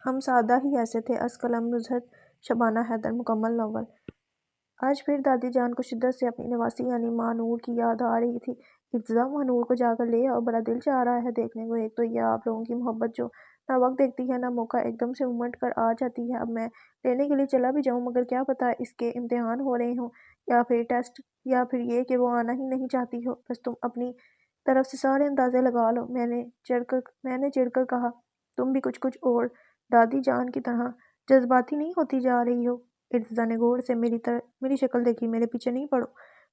ہم سادہ ہی ایسے تھے۔ از قلم نزہت شبانہ حیدر مکمل ناول۔ آج پھر دادی جان کو شدت سے اپنی نواسی یعنی ماں نور کی یاد آ رہی تھی۔ ارتضیٰ ماں نور کو جا کر لے آؤ، بڑا دل چاہ رہا ہے دیکھنے کو۔ ایک تو یہ آپ لوگوں کی محبت جو نہ وقت دیکھتی ہے نہ موقع، ایک دم سے امٹ کر آ جاتی ہے۔ اب میں لینے کے لیے چلا بھی جاؤں مگر کیا پتہ اس کے امتحان ہو رہے ہوں یا پھر ٹیسٹ، یا پھر یہ کہ وہ آنا ہی نہیں چاہتی ہو۔ بس تم اپنی طرف سے سارے اندازے لگا لو، میں نے چڑھ کر کہا۔ تم بھی کچھ اور دادی جان کی طرح جذباتی نہیں ہوتی جا رہی ہو۔ ارتضیٰ نے غور سے میری شکل دیکھی۔ میرے پیچھے نہیں پڑو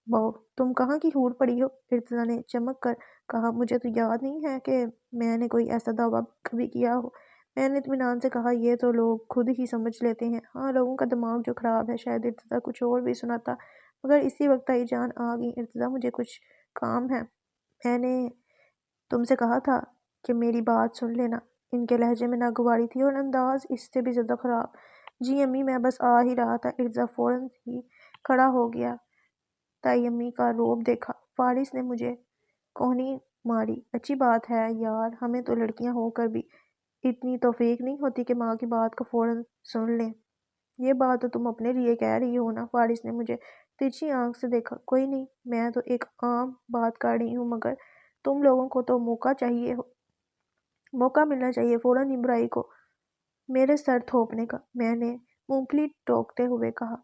بہو، تم کہاں کی حور پڑی ہو؟ ارتضیٰ نے چمک کر کہا۔ مجھے تو یاد نہیں ہے کہ میں نے کوئی ایسا دعویٰ کبھی کیا ہو۔ میں نے اطمینان سے کہا۔ یہ تو لوگ خود ہی سمجھ لیتے ہیں۔ ہاں، لوگوں کا دماغ جو خراب ہے۔ شاید ارتضیٰ کچھ اور بھی سناتا مگر اسی وقت تائی جان آ گئیں۔ ارتضیٰ مجھے کچھ کام ہے، میں نے تم سے کہا تھا کہ میری بات سن لینا۔ ان کے لہجے میں ناگواری تھی اور انداز اس سے بھی زیادہ خراب۔ جی امی، میں بس آ ہی رہا تھا۔ ارتضیٰ فوراً ہی کھڑا ہو گیا۔ تائی امی کا روب دیکھا۔ فارس نے مجھے کوہنی ماری۔ اچھی بات ہے یار، ہمیں تو لڑکیاں ہو کر بھی اتنی توفیق نہیں ہوتی کہ ماں کی بات کو فوراً سن لیں۔ یہ بات تو تم اپنے لیے کہہ رہی ہو نا؟ فارس نے مجھے ترچھی آنکھ سے دیکھا۔ کوئی نہیں، میں تو ایک عام بات کر رہی ہوں مگر تم لوگوں کو تو موقع ملنا چاہیے فوراً ہی برائی کو میرے سر تھوپنے کا۔ میں نے مونگ پھلی ٹوکتے ہوئے کہا۔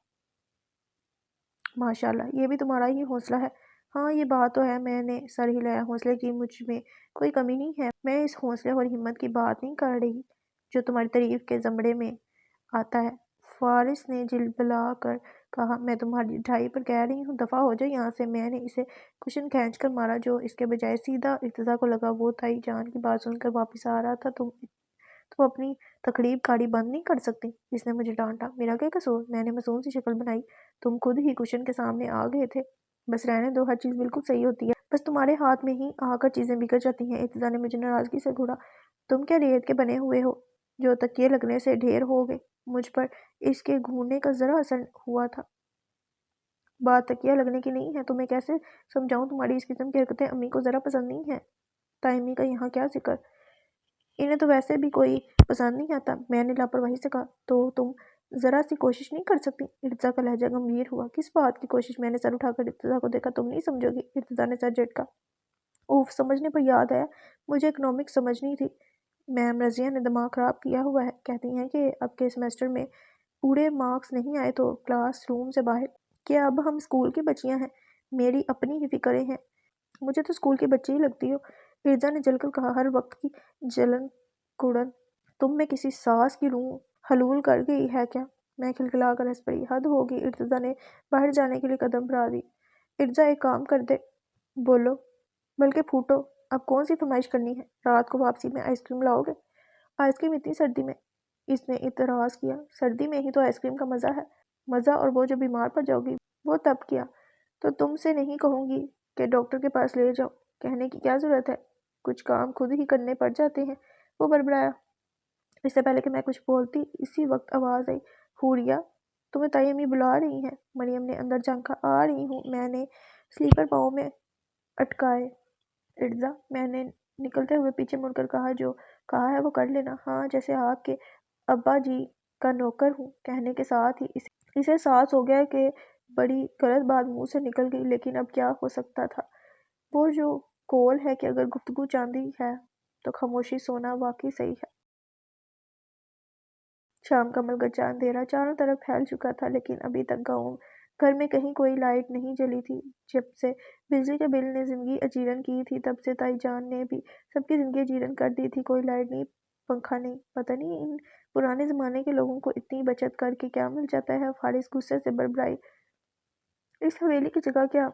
ماشاءاللہ، یہ بھی تمہارا ہی حوصلہ ہے۔ ہاں، یہ بات تو ہے، میں نے سر ہلایا۔ حوصلے کی مجھ میں کوئی کمی نہیں ہے۔ میں اس حوصلے اور ہمت کی بات نہیں کر رہی جو تمہاری تعریف کے زمرے میں آتا ہے۔ فارس نے جلبلا کر کہا۔ میں تمہاری ڈھائی پر کہہ رہی ہوں، دفعہ ہو جاؤ یہاں سے۔ میں نے اسے کشن کھینچ کر مارا جو اس کے بجائے سیدھا ارتضیٰ کو لگا۔ وہ تائی جان کی بات سن کر واپس آ رہا تھا۔ تم اپنی تقریب کاری بند نہیں کر سکتی؟ اس نے مجھے ڈانٹا۔ میرا کیا قصور؟ میں نے معصوم سی شکل بنائی۔ تم خود ہی کشن کے سامنے آ گئے تھے۔ بس رہنے دو، ہر چیز بالکل صحیح ہوتی ہے، بس تمہارے ہاتھ میں ہی آ کر چیزیں بگڑ جاتی ہیں۔ ارتضیٰ نے مجھے ناراضگی سے گھوڑا۔ تم کیا ریت کے بنے ہوئے ہو جو تکیے لگنے سے ڈھیر ہو گئے؟ مجھ پر اس کے گھورنے کا ذرا اثر ہوا تھا۔ بات تکیہ لگنے کی نہیں ہے، تمہیں کیسے سمجھاؤں؟ تمہاری اس قسم کی حرکتیں امی کو ذرا پسند نہیں ہیں۔ تائی امی کا یہاں کیا ذکر، انہیں تو ویسے بھی کوئی پسند نہیں آتا۔ میں نے لاپرواہی سے کہا۔ تو تم ذرا سی کوشش نہیں کر سکتی؟ ارتضیٰ کا لہجہ گمبھیر ہوا۔ کس بات کی کوشش؟ میں نے سر اٹھا کر ارتضیٰ کو دیکھا۔ تم نہیں سمجھو گی؟ ارتضیٰ نے سر جھٹکا۔ اوف، سمجھنے پر یاد آیا، مجھے اکنامکس سمجھنی تھی۔ میم رضیہ نے دماغ خراب کیا ہوا ہے، کہتی ہیں کہ اب کے سیمسٹر میں پورے مارکس نہیں آئے تو کلاس روم سے باہر۔ کیا اب ہم اسکول کی بچیاں ہیں؟ میری اپنی ہی فکریں ہیں۔ مجھے تو اسکول کی بچی ہی لگتی ہو، ارتضیٰ نے جل کر کہا۔ ہر وقت کی جلن کڑن تم میں کسی ساس کی روح حلول کر گئی ہے کیا؟ میں کھلکھلا کر ہنس پڑی۔ حد ہوگی۔ ارتضیٰ نے باہر جانے کے لیے قدم بڑھا دی۔ ارتضیٰ، ایک کام کر دے، بولو بلکہ پھوٹو، اب کون سی فرمائش کرنی ہے؟ رات کو واپسی میں آئس کریم لاؤ گے؟ آئس کریم اتنی سردی میں؟ اس نے اعتراض کیا۔ سردی میں ہی تو آئس کریم کا مزہ ہے۔ مزہ؟ اور وہ جو بیمار پڑ جاؤ گی وہ تب کیا؟ تو تم سے نہیں کہوں گی کہ ڈاکٹر کے پاس لے جاؤ، کہنے کی کیا ضرورت ہے، کچھ کام خود ہی کرنے پڑ جاتے ہیں، وہ بڑبڑایا۔ اس سے پہلے کہ میں کچھ بولتی اسی وقت آواز آئی۔ حوریہ، تمہیں تائی امی بلا رہی ہیں۔ مریم نے اندر جھانکا۔ آ رہی ہوں۔ میں نے سلیپر پاؤں میں اٹکائے۔ ارتضیٰ، میں نے نکلتے ہوئے پیچھے مڑ کر کہا۔ جو کہا ہے وہ کر لینا۔ ہاں، جیسے آپ کے ابا جی کا نوکر ہوں۔ کہنے کے ساتھ ہی اسے احساس ہو گیا کہ بڑی غلط بات منہ سے نکل گئی، لیکن اب کیا ہو سکتا تھا؟ وہ جو قول ہے کہ اگر گفتگو چاندی ہے تو خاموشی سونا، واقعی صحیح ہے۔ شام کا ملگا اندھیرا چاروں طرف پھیل چکا تھا، لیکن ابھی تک گھر میں کہیں کوئی لائٹ نہیں جلی تھی۔ جب سے بجلی کے بل نے زندگی اجیرن کی تھی تب سے تائی جان نے بھی سب کی زندگی اجیرن کر دی تھی۔ کوئی لائٹ نہیں، پنکھا نہیں، پتہ نہیں ان پرانے زمانے کے لوگوں کو اتنی بچت کر کے کیا مل جاتا ہے۔ فارس غصے سے بڑبڑائی۔ اس حویلی کی جگہ کیا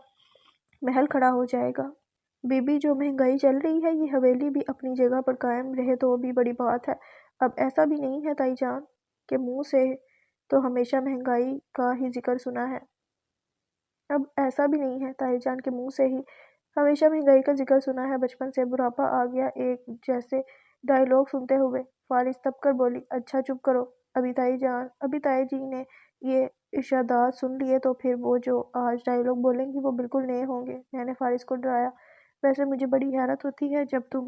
محل کھڑا ہو جائے گا؟ بی بی، جو مہنگائی چل رہی ہے، یہ حویلی بھی اپنی جگہ پر قائم رہے تو بھی بڑی بات ہے۔ اب ایسا بھی نہیں ہے تائی جان کے منہ سے تو ہمیشہ مہنگائی کا ہی ذکر سنا ہے۔ اب ایسا بھی نہیں ہے تائی جان کے منہ سے ہی ہمیشہ مہنگائی کا ذکر سنا ہے۔ بچپن سے بڑھاپا آ گیا ایک جیسے ڈائیلاگ سنتے ہوئے۔ فارس تب کر بولی۔ اچھا چپ کرو، ابھی تائی جی نے یہ ارشادات سن لیے تو پھر وہ جو آج ڈائیلاگ بولیں گی وہ بالکل نئے ہوں گے۔ میں نے فارس کو ڈرایا۔ ویسے مجھے بڑی حیرت ہوتی ہے جب تم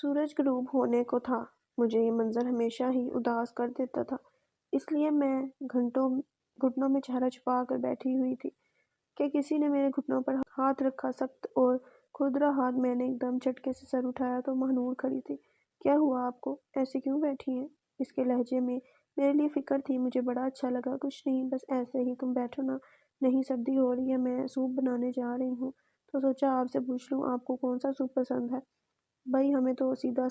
سورج غروب ہونے کو تھا۔ مجھے یہ منظر ہمیشہ ہی اداس کر دیتا تھا، اس لیے میں گھٹنوں میں چہرہ چھپا کر بیٹھی ہوئی تھی کہ کسی نے میرے گھٹنوں پر ہاتھ رکھا، سخت اور کھردرا ہاتھ۔ میں نے ایک دم جھٹکے سے سر اٹھایا تو مہنور کھڑی تھی۔ کیا ہوا آپ کو؟ ایسے کیوں بیٹھی ہیں؟ اس کے لہجے میں میرے لیے فکر تھی۔ مجھے بڑا اچھا لگا۔ کچھ نہیں، بس ایسے ہی، تم بیٹھو نا۔ نہیں، سردی ہو رہی ہے، میں سوپ بنانے جا رہی ہوں تو سوچا آپ سے پوچھ لوں آپ کو کون سا سوپ پسند ہے۔ بھائی ہمیں تو سیدھا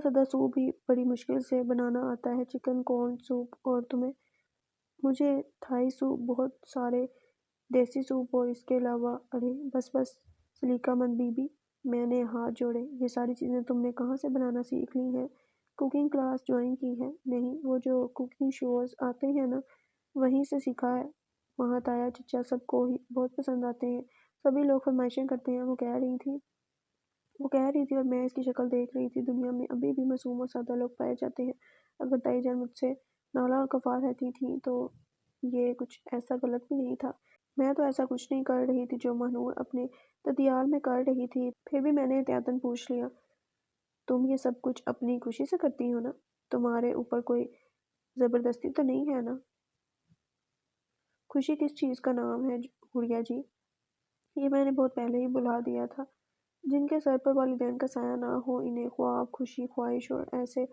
سادہ سوپ ہی بڑی مشکل سے بنانا آتا ہے، چکن کورن سوپ۔ اور تمہیں؟ مجھے تھائی سوپ، بہت سارے دیسی سوپ اور اس کے علاوہ۔ ارے بس سلیقہ مند بی بی، میں نے ہاتھ جوڑے۔ یہ ساری چیزیں تم نے کہاں سے بنانا سیکھ لی ہیں؟ کوکنگ کلاس جوائن کی ہے؟ نہیں، وہ جو کوکنگ شوز آتے ہیں نا، وہیں سے سیکھا ہے۔ وہاں تایا چچا سب کو ہی بہت پسند آتے ہیں، سبھی لوگ فرمائشیں کرتے ہیں۔ وہ کہہ رہی تھی اور میں اس کی شکل دیکھ رہی تھی۔ دنیا میں ابھی بھی معصوم اور سادہ لوگ پائے جاتے ہیں۔ اگر تائی جان مجھ سے نالا اور کفار رہتی تھیں تو یہ کچھ ایسا غلط بھی نہیں تھا۔ میں تو ایسا کچھ نہیں کر رہی تھی جو مہنور اپنے تدیال میں کر رہی تھی۔ پھر بھی میں نے احتیاطاً پوچھ لیا، تم یہ سب کچھ اپنی خوشی سے کرتی ہو نا؟ تمہارے اوپر کوئی زبردستی تو نہیں ہے نا؟ خوشی کس چیز کا نام ہے حوریہ جی؟ یہ میں نے بہت پہلے ہی بلا دیا تھا۔ جن کے سر پر والدین کا سایہ نہ ہو، انہیں خواب، خوشی، خواہش اور ایسے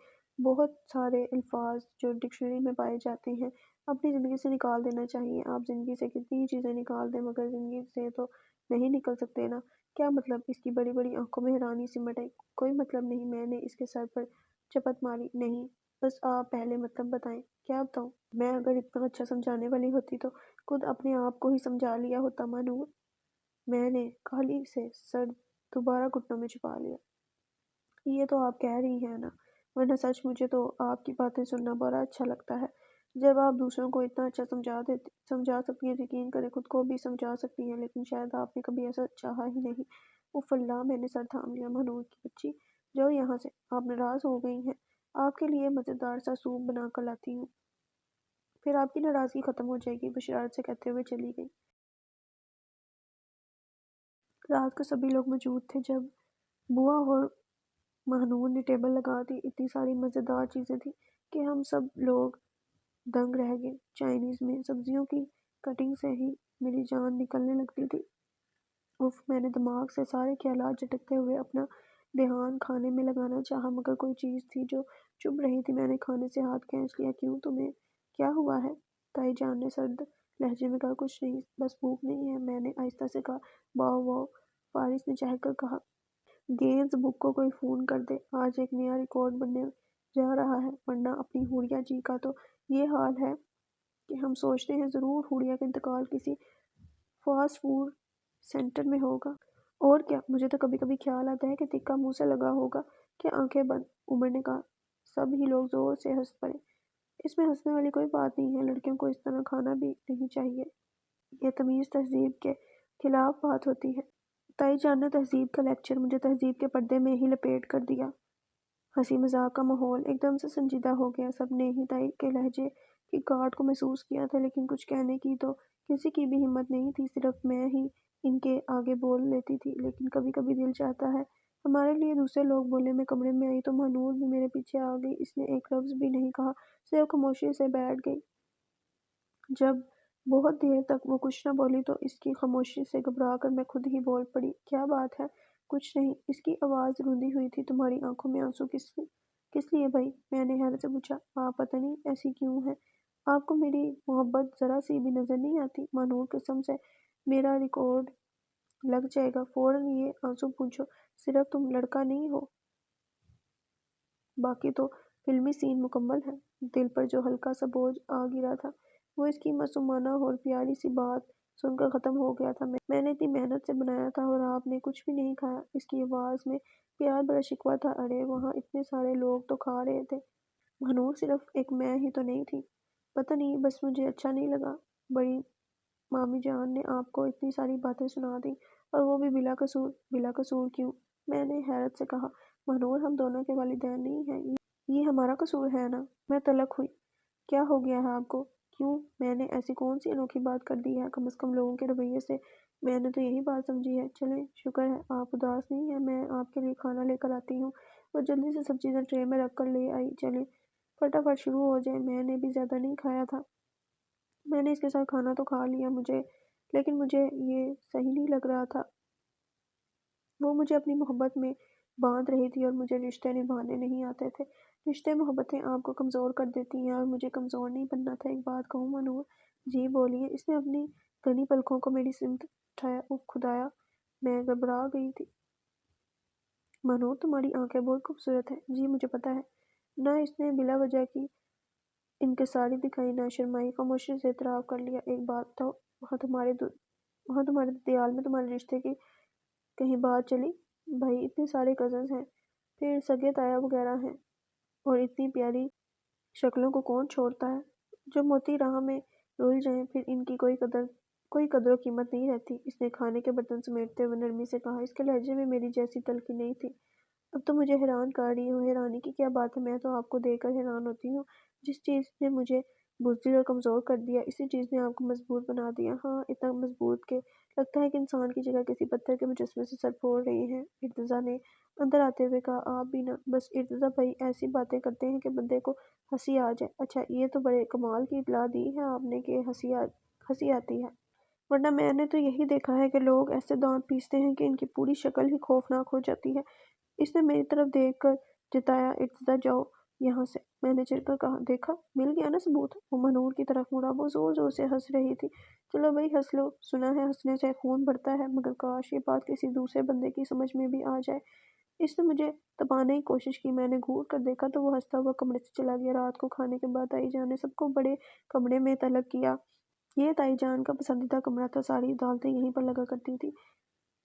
بہت سارے الفاظ جو ڈکشنری میں پائے جاتے ہیں اپنی زندگی سے نکال دینا چاہیے۔ آپ زندگی سے کتنی ہی چیزیں نکال دیں مگر زندگی سے تو نہیں نکل سکتے نا۔ کیا مطلب؟ اس کی بڑی بڑی آنکھوں میں حیرانی سمٹ آئی۔ کوئی مطلب نہیں، میں نے اس کے سر پر چپت ماری۔ نہیں، بس آپ پہلے مطلب بتائیں۔ کیا بتاؤں؟ میں اگر اتنا اچھا سمجھانے والی ہوتی تو خود اپنے آپ کو ہی سمجھا لیا ہوتا مہنور۔ میں نے کاہلی سے سر دوبارہ گھٹنوں میں چھپا لیا۔ یہ تو آپ کہہ رہی ہیں نا، ورنہ سچ مجھے تو آپ کی باتیں سننا بڑا اچھا لگتا ہے۔ جب آپ دوسروں کو اتنا اچھا سمجھا سکتی ہیں، یقین کریں خود کو بھی سمجھا سکتی ہیں، لیکن شاید آپ نے کبھی ایسا چاہا ہی نہیں۔ اف اللہ، میں نے سر تھام لیا۔ مہنور کی بچی، جاؤ یہاں سے، آپ ناراض ہو گئی ہیں؟ آپ کے لیے مزیدار سا سوپ بنا کر لاتی ہوں، پھر آپ کی ناراضگی ختم ہو جائے گی، وہ شرارت سے کہتے ہوئے چلی گئی۔ رات کو سبھی لوگ موجود تھے جب بوا اور مہنور نے ٹیبل لگا دی۔ اتنی ساری مزیدار چیزیں تھیں کہ ہم سب لوگ دنگ رہ گئے۔ چائنیز میں سبزیوں کی کٹنگ سے ہی میری جان نکلنے لگتی تھی۔ اف، میں نے دماغ سے سارے خیالات جھٹکتے ہوئے اپنا دھیان کھانے میں لگانا چاہا مگر کوئی چیز تھی جو چبھ رہی تھی۔ میں نے کھانے سے ہاتھ کھینچ لیا۔ کیوں، تمہیں کیا ہوا ہے؟ تائی جان نے سرد لہجے میں کہا۔ کچھ نہیں، بس بھوک نہیں ہے، میں نے آہستہ سے کہا۔ واؤ واؤ، فارس نے چہک کر کہا۔ گینز بک کو کوئی فون کر دے، آج ایک نیا ریکارڈ بننے جا رہا ہے، ورنہ اپنی حوریہ جی کا تو یہ حال ہے کہ ہم سوچتے ہیں ضرور حوریہ کا انتقال کسی فاسٹ فوڈ سینٹر میں ہوگا۔ اور کیا، مجھے تو کبھی کبھی خیال آتا ہے کہ تکہ منہ سے لگا ہوگا کہ آنکھیں بند۔ عمر نے کہا۔ سب ہی لوگ زور سے ہنس پڑے۔ اس میں ہنسنے والی کوئی بات نہیں ہے، لڑکیوں کو اس طرح کھانا بھی نہیں چاہیے، یہ تمیز تہذیب کے خلاف بات ہوتی ہے۔ تائی جان نے تہذیب کا لیکچر مجھے تہذیب کے پردے میں ہی لپیٹ کر دیا۔ ہنسی مذاق کا ماحول ایک دم سے سنجیدہ ہو گیا۔ سب نے ہی تائی کے لہجے کی کاٹ کو محسوس کیا تھا، لیکن کچھ کہنے کی تو کسی کی بھی ہمت نہیں تھی، صرف میں ہی ان کے آگے بول لیتی تھی۔ لیکن کبھی کبھی دل چاہتا ہے ہمارے لیے دوسرے لوگ بولیں۔ میں کمرے میں آئی تو مہنور بھی میرے پیچھے آ گئی۔ اس نے ایک لفظ بھی نہیں کہا، صرف خاموشی سے بیٹھ گئی۔ جب بہت دیر تک وہ کچھ نہ بولی تو اس کی خاموشی سے گھبرا کر میں خود ہی بول پڑی۔ کیا بات ہے؟ کچھ نہیں، اس کی آواز روندی ہوئی تھی۔ تمہاری آنکھوں میں آنسو کس لیے بھائی؟ میں نے حیرت سے پوچھا۔ آپ پتہ نہیں ایسی کیوں ہیں، آپ کو میری محبت ذرا سی بھی نظر نہیں آتی؟ مہنور، قسم سے میرا ریکارڈ لگ جائے گا، فوراً یہ آنسو پوچھو، صرف تم لڑکا نہیں ہو، باقی تو فلمی سین مکمل ہے۔ دل پر جو ہلکا سا بوجھ آ گرا تھا وہ اس کی معصومانہ اور پیاری سی بات سن کر ختم ہو گیا تھا۔ میں نے اتنی محنت سے بنایا تھا اور آپ نے کچھ بھی نہیں کھایا۔ اس کی آواز میں پیار بھرا شکوہ تھا۔ ارے وہاں اتنے سارے لوگ تو کھا رہے تھے مہنور، صرف ایک میں ہی تو نہیں تھی۔ پتہ نہیں، بس مجھے اچھا نہیں لگا۔ بڑی مامی جان نے آپ کو اتنی ساری باتیں سنا دیں اور وہ بھی بلا قصور۔ بلا قصور کیوں؟ میں نے حیرت سے کہا۔ مہنور، ہم دونوں کے والدین نہیں ہیں، یہ ہمارا قصور ہے نا؟ میں تلخ ہوئی۔ کیا ہو گیا ہے آپ کو؟ کیوں؟ میں نے ایسی کون سی انوکھی بات کر دی ہے؟ کم از کم لوگوں کے رویے سے میں نے تو یہی بات سمجھی ہے۔ چلیں، شکر ہے آپ اداس نہیں ہیں، میں آپ کے لیے کھانا لے کر آتی ہوں۔ وہ جلدی سے سب چیزیں ٹرے میں رکھ کر لے آئی۔ چلیں فٹافٹ شروع ہو جائے، میں نے بھی زیادہ نہیں کھایا تھا۔ میں نے اس کے ساتھ کھانا تو کھا لیا لیکن مجھے یہ صحیح نہیں لگ رہا تھا۔ وہ مجھے اپنی محبت میں باندھ رہی تھی اور مجھے رشتے نبھانے نہیں آتے تھے۔ رشتے محبتیں آپ کو کمزور کر دیتی ہیں اور مجھے کمزور نہیں بننا تھا۔ ایک بات کہوں منور؟ جی بولیے۔ اس نے اپنی گھنی پلکوں کو میری سمت اٹھایا۔ اوہ خدایا، میں گھبرا گئی تھی۔ منور، تمہاری آنکھیں بہت خوبصورت ہیں۔ جی مجھے پتا ہے۔ نہ اس نے بلا وجہ کی انکساری دکھائی، نہ شرمائی، خاموشی سے اعتراف کر لیا۔ ایک بات تو وہاں تمہارے دیال میں تمہارے رشتے کی کہیں بات چلی؟ بھائی اتنے سارے کزنز ہیں، پھر سگے تایا وغیرہ ہیں، اور اتنی پیاری شکلوں کو کون چھوڑتا ہے؟ جو موتی راہ میں رل جائیں پھر ان کی کوئی قدر و قیمت نہیں رہتی۔ اس نے کھانے کے برتن سمیٹتے ہوئے نرمی سے کہا۔ اس کے لہجے میں میری جیسی تلخی نہیں تھی۔ اب تو مجھے حیران کر رہی ہو۔ حیرانی کی کیا بات ہے؟ میں تو آپ کو دیکھ کر حیران ہوتی ہوں۔ جس چیز نے مجھے بزدل اور کمزور کر دیا، اسی چیز نے آپ کو مضبوط بنا دیا۔ ہاں، اتنا مضبوط کہ لگتا ہے کہ انسان کی جگہ کسی پتھر کے مجسمے سے سر پھوڑ رہی ہے۔ ارتضیٰ نے اندر آتے ہوئے کہا۔ آپ بھی نا بس ارتضیٰ بھائی ایسی باتیں کرتے ہیں کہ بندے کو ہنسی آ جائے۔ اچھا، یہ تو بڑے کمال کی اطلاع دی ہے آپ نے کہ ہنسی آتی ہے، ورنہ میں نے تو یہی دیکھا ہے کہ لوگ ایسے دانت پیستے ہیں کہ ان کی پوری شکل ہی خوفناک ہو جاتی ہے۔ اس نے میری طرف دیکھ کر جتایا۔ ارتضیٰ جاؤ یہاں سے، میں نے چڑھ کر کہا۔ دیکھا، مل گیا نا ثبوت؟ وہ منور کی طرف مڑا۔ وہ زور زور سے ہنس رہی تھی۔ چلو بھائی ہنس لو، سنا ہے ہنسنے سے خون بڑھتا ہے، مگر کاش یہ بات کسی دوسرے بندے کی سمجھ میں بھی آ جائے۔ اس نے مجھے دبانے کی کوشش کی۔ میں نے گھور کر دیکھا تو وہ ہنستا ہوا کمرے سے چلا گیا۔ رات کو کھانے کے بعد تائی جان نے سب کو بڑے کمرے میں طلب کیا۔ یہ تائی جان کا پسندیدہ کمرہ تھا، ساری عدالتیں یہیں پر لگا کرتی تھی۔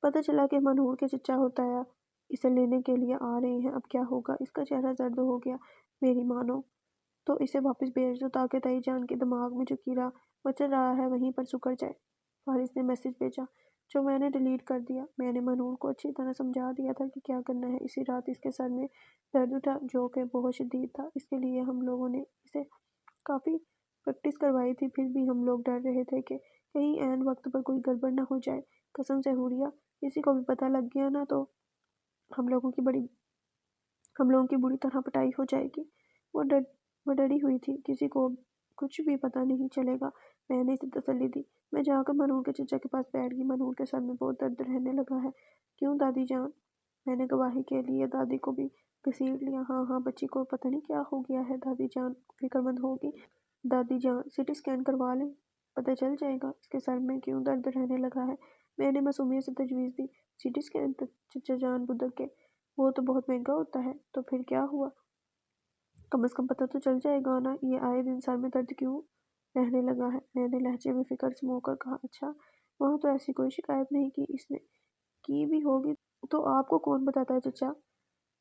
پتہ چلا کہ منور کے چچا اور تایا اسے لینے کے لیے آ رہے ہیں۔ اب کیا ہوگا؟ اس کا چہرہ زرد ہو گیا۔ میری مانو تو اسے واپس بھیج دو تاکہ تائی جان کے دماغ میں جو کیڑا مچل رہا ہے وہیں پر سکڑ جائے۔ فارس نے میسج بھیجا جو میں نے ڈیلیٹ کر دیا۔ میں نے منور کو اچھی طرح سمجھا دیا تھا کہ کیا کرنا ہے۔ اسی رات اس کے سر میں درد اٹھا جو کہ بہت شدید تھا۔ اس کے لیے ہم لوگوں نے اسے کافی پریکٹس کروائی تھی، پھر بھی ہم لوگ ڈر رہے تھے کہ کہیں عین وقت پر کوئی گڑبڑ نہ ہو جائے۔ قسم سے حوریہ، کسی کو بھی پتہ لگ گیا نا تو ہم لوگوں کی بری طرح پٹائی ہو جائے گی۔ وہ ڈری ہوئی تھی۔ کسی کو کچھ بھی پتہ نہیں چلے گا، میں نے اسے تسلی دی۔ میں جا کر منور کے چچا کے پاس بیٹھ گئی۔ منور کے سر میں بہت درد رہنے لگا ہے۔ کیوں دادی جان؟ میں نے گواہی کے لیے دادی کو بھی گھسیٹ لیا۔ ہاں بچی کو پتہ نہیں کیا ہو گیا ہے، دادی جان فکر مند ہوگی۔ دادی جان سی ٹی اسکین کروا لیں، پتہ چل جائے گا اس کے سر میں کیوں درد رہنے لگا ہے۔ میں نے معصومیت سے تجویز دی۔ C T scan? چچا جان بدک کے، وہ تو بہت مہنگا ہوتا ہے۔ تو پھر کیا ہوا؟ کم از کم پتہ تو چل جائے گا نا یہ آئے دن سر میں درد کیوں رہنے لگا ہے۔ میں نے لہجے میں فکر سمو کر کہا۔ اچھا، وہاں تو ایسی کوئی شکایت نہیں کی اس نے، کی بھی ہوگی تو آپ کو کون بتاتا ہے چچا؟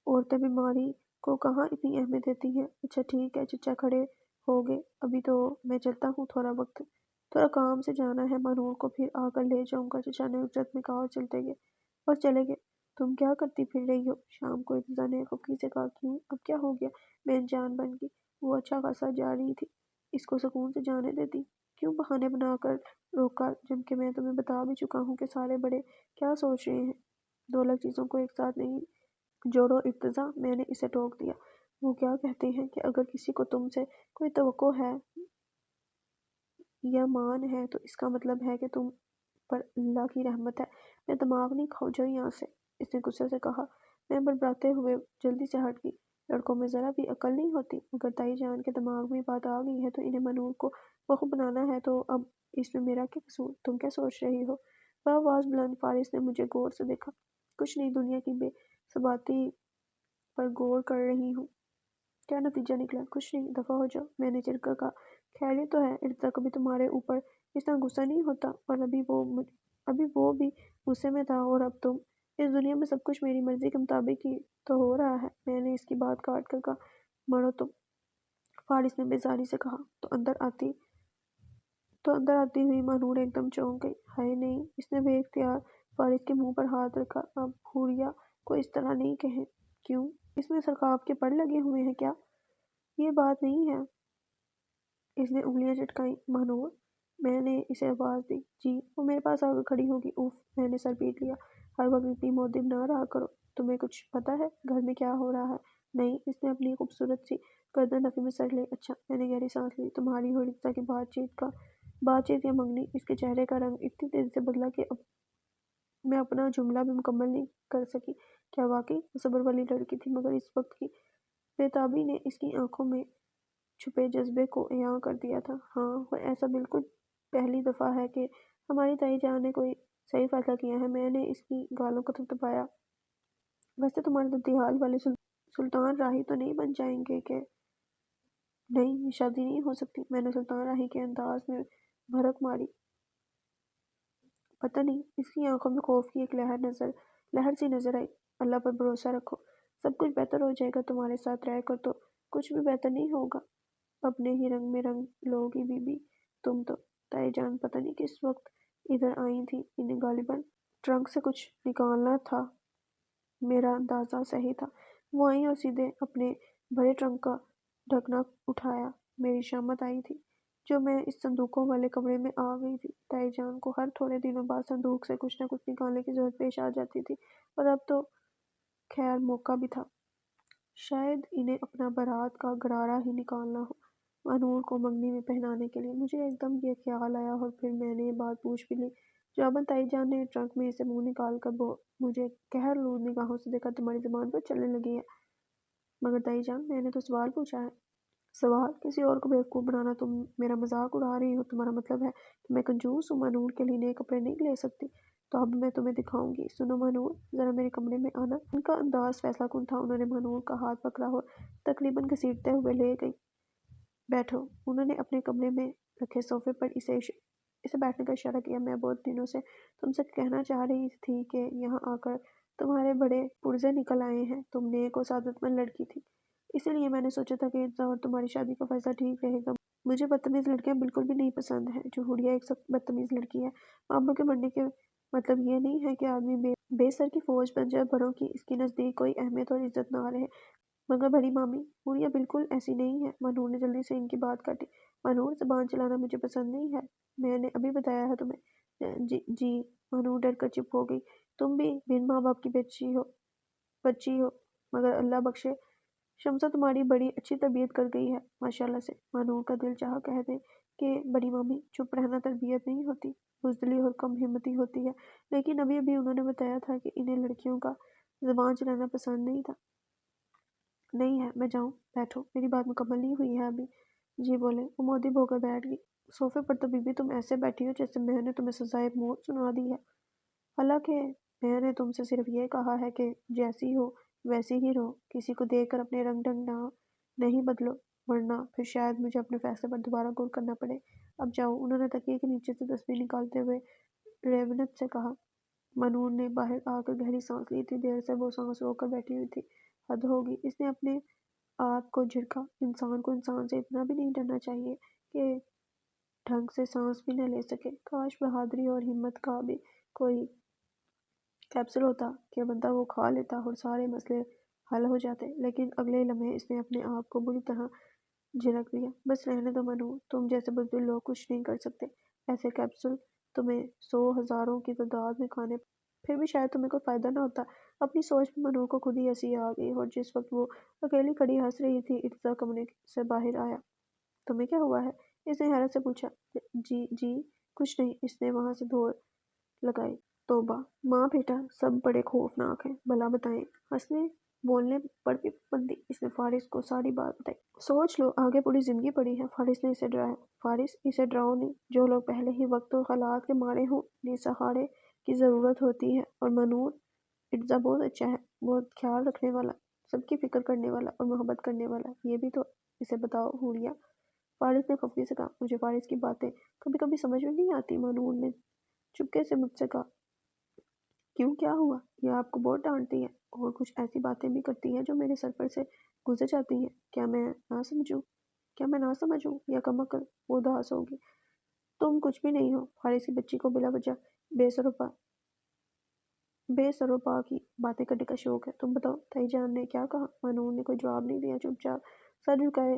عورتیں بیماری کو کہاں اتنی اہمیت دیتی ہیں۔ اچھا ٹھیک ہے، چچا کھڑے ہو گئے۔ ابھی تو میں چلتا ہوں، تھوڑا کام سے جانا ہے، منور کو پھر آ کر لے جاؤں گا۔ چچا نے اجرت میں کہا اور چلے گئے۔ تم کیا کرتی پھر رہی ہو شام کو؟ ارتضیٰ نے خفگی سے کہا۔ کیوں، اب کیا ہو گیا؟ میں انجان بن گئی۔ وہ اچھا خاصا جا رہی تھی، اس کو سکون سے جانے دیتی؟ کیوں بہانے بنا کر روکا، جبکہ میں تمہیں بتا بھی چکا ہوں کہ سارے بڑے کیا سوچ رہے ہیں۔ دو الگ چیزوں کو ایک ساتھ نہیں جوڑو ارتضیٰ، میں نے اسے ٹوک دیا۔ وہ کیا کہتے ہیں کہ اگر کسی کو تم سے کوئی توقع ہے یا مان ہے تو اس کا مطلب ہے کہ تم پر اللہ کی رحمت ہے۔ میں دماغ نہیں کھاؤ جاؤ یہاں سے، اس نے غصے سے کہا۔ میں بڑبڑاتے ہوئے جلدی سے ہٹ گئی۔ لڑکوں میں ذرا بھی عقل نہیں ہوتی؟ اگر تائی جان کے دماغ میں بات آ گئی ہے تو انہیں منور کو بہو بنانا ہے، تو اب اس میں میرا کیا قصور؟ تم کیا سوچ رہی ہو؟ بآواز بلند۔ فارس نے مجھے غور سے دیکھا۔ کچھ نہیں، دنیا کی بے ثباتی پر غور کر رہی ہوں۔ کیا نتیجہ نکلا؟ کچھ نہیں، دفعہ ہو جاؤ، میں نے چڑھ کر کہا۔ خیریت تو ہے؟ ارتضیٰ کبھی تمہارے اوپر اس طرح غصہ نہیں ہوتا، اور ابھی وہ بھی غصے میں تھا، اور اب تم؟ اس دنیا میں سب کچھ میری مرضی کے مطابق ہی تو ہو رہا ہے۔ میں نے اس کی بات کاٹ کر کہا۔ مرو تم، فارس نے بیزاری سے کہا۔ تو اندر آتی ہوئی منور ایک دم چونک گئی۔ ہائے نہیں! اس نے بے اختیار فارس کے منہ پر ہاتھ رکھا۔ اب حوریہ کو اس طرح نہیں کہیں۔ کیوں؟ اس میں سرخاب کے پڑ لگے ہوئے ہیں کیا؟ یہ بات نہیں ہے۔ اس نے انگلیاں چٹکائیں۔ مانور، میں نے اسے آواز دی۔ جی، وہ میرے پاس آ کر کھڑی ہوگی۔ اوف، میں نے سر پیٹ لیا۔ ہر وقت اتنی مودب نہ رہا کرو۔ تمہیں کچھ پتا ہے گھر میں کیا ہو رہا ہے؟ نہیں، اس نے اپنی خوبصورت سی گردن نفی میں سر لے۔ اچھا، میں نے گہری سانس لی۔ تمہاری اور رکتا کی بات چیت یا منگنی؟ اس کے چہرے کا رنگ اتنی تیزی سے بدلا کہ اب میں اپنا جملہ بھی مکمل نہیں کر سکی۔ کیا واقعی وہ صبر والی لڑکی تھی؟ مگر اس وقت کی بےتابی نے اس کی آنکھوں میں چھپے جذبے کو عیاں کر دیا تھا۔ ہاں، اور ایسا بالکل پہلی دفعہ ہے کہ ہماری تائی جان نے کوئی صحیح فیصلہ کیا ہے۔ میں نے اس کی گالوں کو تھپتھپایا۔ ویسے تمہارے ددیال والے سلطان راہی تو نہیں بن جائیں گے کہ؟ نہیں، یہ شادی نہیں ہو سکتی۔ میں نے سلطان راہی کے انداز میں بھڑک ماری۔ پتہ نہیں، اس کی آنکھوں میں خوف کی ایک لہر سی نظر آئی۔ اللہ پر بھروسہ رکھو، سب کچھ بہتر ہو جائے گا۔ تمہارے ساتھ رہ کر تو کچھ بھی بہتر نہیں ہوگا۔ اپنے ہی رنگ میں رنگ لوگی بی بی تم تو۔ تائی جان پتہ نہیں کس وقت ادھر آئی تھی۔ انہیں غالباً ٹرنک سے کچھ نکالنا تھا۔ میرا اندازہ صحیح تھا۔ وہ آئیں اور سیدھے اپنے بڑے ٹرنک کا ڈھکنا اٹھایا۔ میری شامت آئی تھی جو میں اس صندوقوں والے کمرے میں آ گئی تھی۔ تائی جان کو ہر تھوڑے دنوں بعد صندوق سے کچھ نہ کچھ نکالنے کی ضرورت پیش آ جاتی تھی، اور اب تو خیر موقع بھی تھا۔ شاید انہیں اپنا بارات کا گرارہ ہی نکالنا ہو مانور کو منگنی میں پہنانے کے لیے۔ مجھے ایک دم یہ خیال آیا اور پھر میں نے یہ بات پوچھ بھی لی۔ جواباً تائی جان نے ٹرنک میں سے منہ نکال کر مجھے قہرآلود نگاہوں سے دیکھا۔ تمہاری زبان پر چلنے لگی ہے۔ مگر تائی جان، میں نے تو سوال پوچھا ہے۔ سوال؟ کسی اور کو بیوقوف بنانا؟ تم میرا مذاق اڑا رہی ہو؟ تمہارا مطلب ہے کہ میں کنجوس ہوں، مانور کے لیے نئے کپڑے نہیں لے سکتی؟ تو اب میں تمہیں دکھاؤں گی۔ سنو مانور، ذرا میرے کمرے میں آنا۔ ان کا انداز فیصلہ کن تھا۔ انہوں نے مانور کا ہاتھ پکڑا اور تقریباً گھسیٹتے ہوئے لے گئی۔ بیٹھو۔ انہوں نے اپنے کمرے میں رکھے صوفے پر اسے بیٹھنے کا اشارہ کیا۔ میں بہت دنوں سے تم سے کہنا چاہ رہی تھی کہ یہاں آ کر تمہارے بڑے پرزے نکل آئے ہیں۔ تم نیک اور سعادت مند لڑکی تھی، اسی لیے میں نے سوچا تھا کہ ارزا اور تمہاری شادی کا فیصلہ ٹھیک رہے گا۔ مجھے بدتمیز لڑکیاں بالکل بھی نہیں پسند ہیں۔ جوہریہ ایک سخت بدتمیز لڑکی ہے۔ ماموں کے مرنے کے مطلب یہ نہیں ہے کہ آدمی بے سر کی فوج بن جائے، بڑوں کی اس کے نزدیک کوئی اہمیت اور عزت نہ رہے۔ مگر بڑی مامی، حوریہ بالکل ایسی نہیں ہے۔ مانور نے جلدی سے ان کی بات کاٹی۔ مانور، زبان چلانا مجھے پسند نہیں ہے۔ میں نے ابھی بتایا ہے تمہیں۔ جی۔ مانور ڈر کر چپ ہو گئی۔ تم بھی بن ماں باپ کی بچی ہو، مگر اللہ بخشے شمسہ تمہاری بڑی اچھی تربیت کر گئی ہے ماشاءاللہ سے۔ مانور کا دل چاہا کہہ دے کہ بڑی مامی، چپ رہنا تربیت نہیں ہوتی، بزدلی اور کم ہمتی ہوتی ہے، لیکن ابھی انہوں نے بتایا تھا کہ انہیں لڑکیوں کا زبان چلانا پسند نہیں تھا۔ نہیں ہے، میں جاؤں؟ بیٹھو، میری بات مکمل نہیں ہوئی ہے ابھی۔ جی بولے۔ وہ مودب ہو کر بیٹھ گئی۔ صوفے پر تو بی بی تم ایسے بیٹھی ہو جیسے میں نے تمہیں سزائے موت سنا دی ہے۔ حالانکہ میں نے تم سے صرف یہ کہا ہے کہ جیسی ہو ویسی ہی رہو، کسی کو دیکھ کر اپنے رنگ ڈھنگ نہیں بدلو، ورنہ پھر شاید مجھے اپنے فیصلے پر دوبارہ غور کرنا پڑے۔ اب جاؤ۔ انہوں نے تکیے کے نیچے سے تسبیح نکالتے ہوئے ریونت سے کہا۔ مانور نے باہر آ کر گہری سانس لی۔ اتنی دیر سے وہ سانس روک کر بیٹھی ہوئی تھی۔ حد ہوگی، اس نے اپنے آپ کو جھڑکا۔ انسان کو انسان سے اتنا بھی نہیں ڈرنا چاہیے کہ ڈھنگ سے سانس بھی نہ لے سکے۔ کاش بہادری اور ہمت کا بھی کوئی کیپسول ہوتا کہ بندہ وہ کھا لیتا اور سارے مسئلے حل ہو جاتے، لیکن اگلے لمحے اس نے اپنے آپ کو بری طرح جھڑک دیا۔ بس رہنے دو مانور، تم جیسے بزدل لوگ کچھ نہیں کر سکتے۔ ایسے کیپسول تمہیں 100 ہزاروں کی تعداد میں کھانے پھر بھی شاید تمہیں کوئی فائدہ نہ ہوتا۔ اپنی سوچ میں مانور کو خود ہی ہنسی آ گئی، اور جس وقت وہ اکیلی کھڑی ہنس رہی تھی، ارزا کمرے سے باہر آیا۔ تمہیں کیا ہوا ہے؟ اس نے حیرت سے پوچھا۔ جی کچھ نہیں، اس نے وہاں سے دوڑ لگائی۔ توبہ ماں بیٹا سب بڑے خوفناک ہیں، بھلا بتائیں۔ ہنسنے بولنے پر بھی پابندی۔ اس نے فارس کو ساری بات بتائی۔ سوچ لو، آگے پوری زندگی پڑی ہے۔ فارس نے اسے ڈرایا۔ فارس، اسے ڈراؤ نہیں۔ جو لوگ پہلے ہی وقت اور حالات کے مارے ہوں، انہیں سہارے کی ضرورت ہوتی ہے۔ اور مانور، ارزا بہت اچھا ہے، بہت خیال رکھنے والا، سب کی فکر کرنے والا اور محبت کرنے والا۔ یہ بھی تو اسے بتاؤ حوریہ۔ فارس نے خفگی سے کہا۔ مجھے فارس کی باتیں کبھی کبھی سمجھ میں نہیں آتی۔ مانور نے چپکے سے مجھ سے کہا۔ کیوں، کیا ہوا؟ یہ آپ کو بہت ڈانٹتی ہے اور کچھ ایسی باتیں بھی کرتی ہے جو میرے سر پر سے گزر جاتی ہیں۔ کیا میں نہ سمجھوں یا کم عقل؟ وہ اداس ہوگی۔ تم کچھ بھی نہیں ہو۔ فارس کی بچی کو بلا وجہ بے سر و پا کی باتیں کرنے کا شوق ہے۔ تم بتاؤ، تائی جان نے کیا کہا؟ مانور نے کوئی جواب نہیں دیا، چپ چاپ سر جھکائے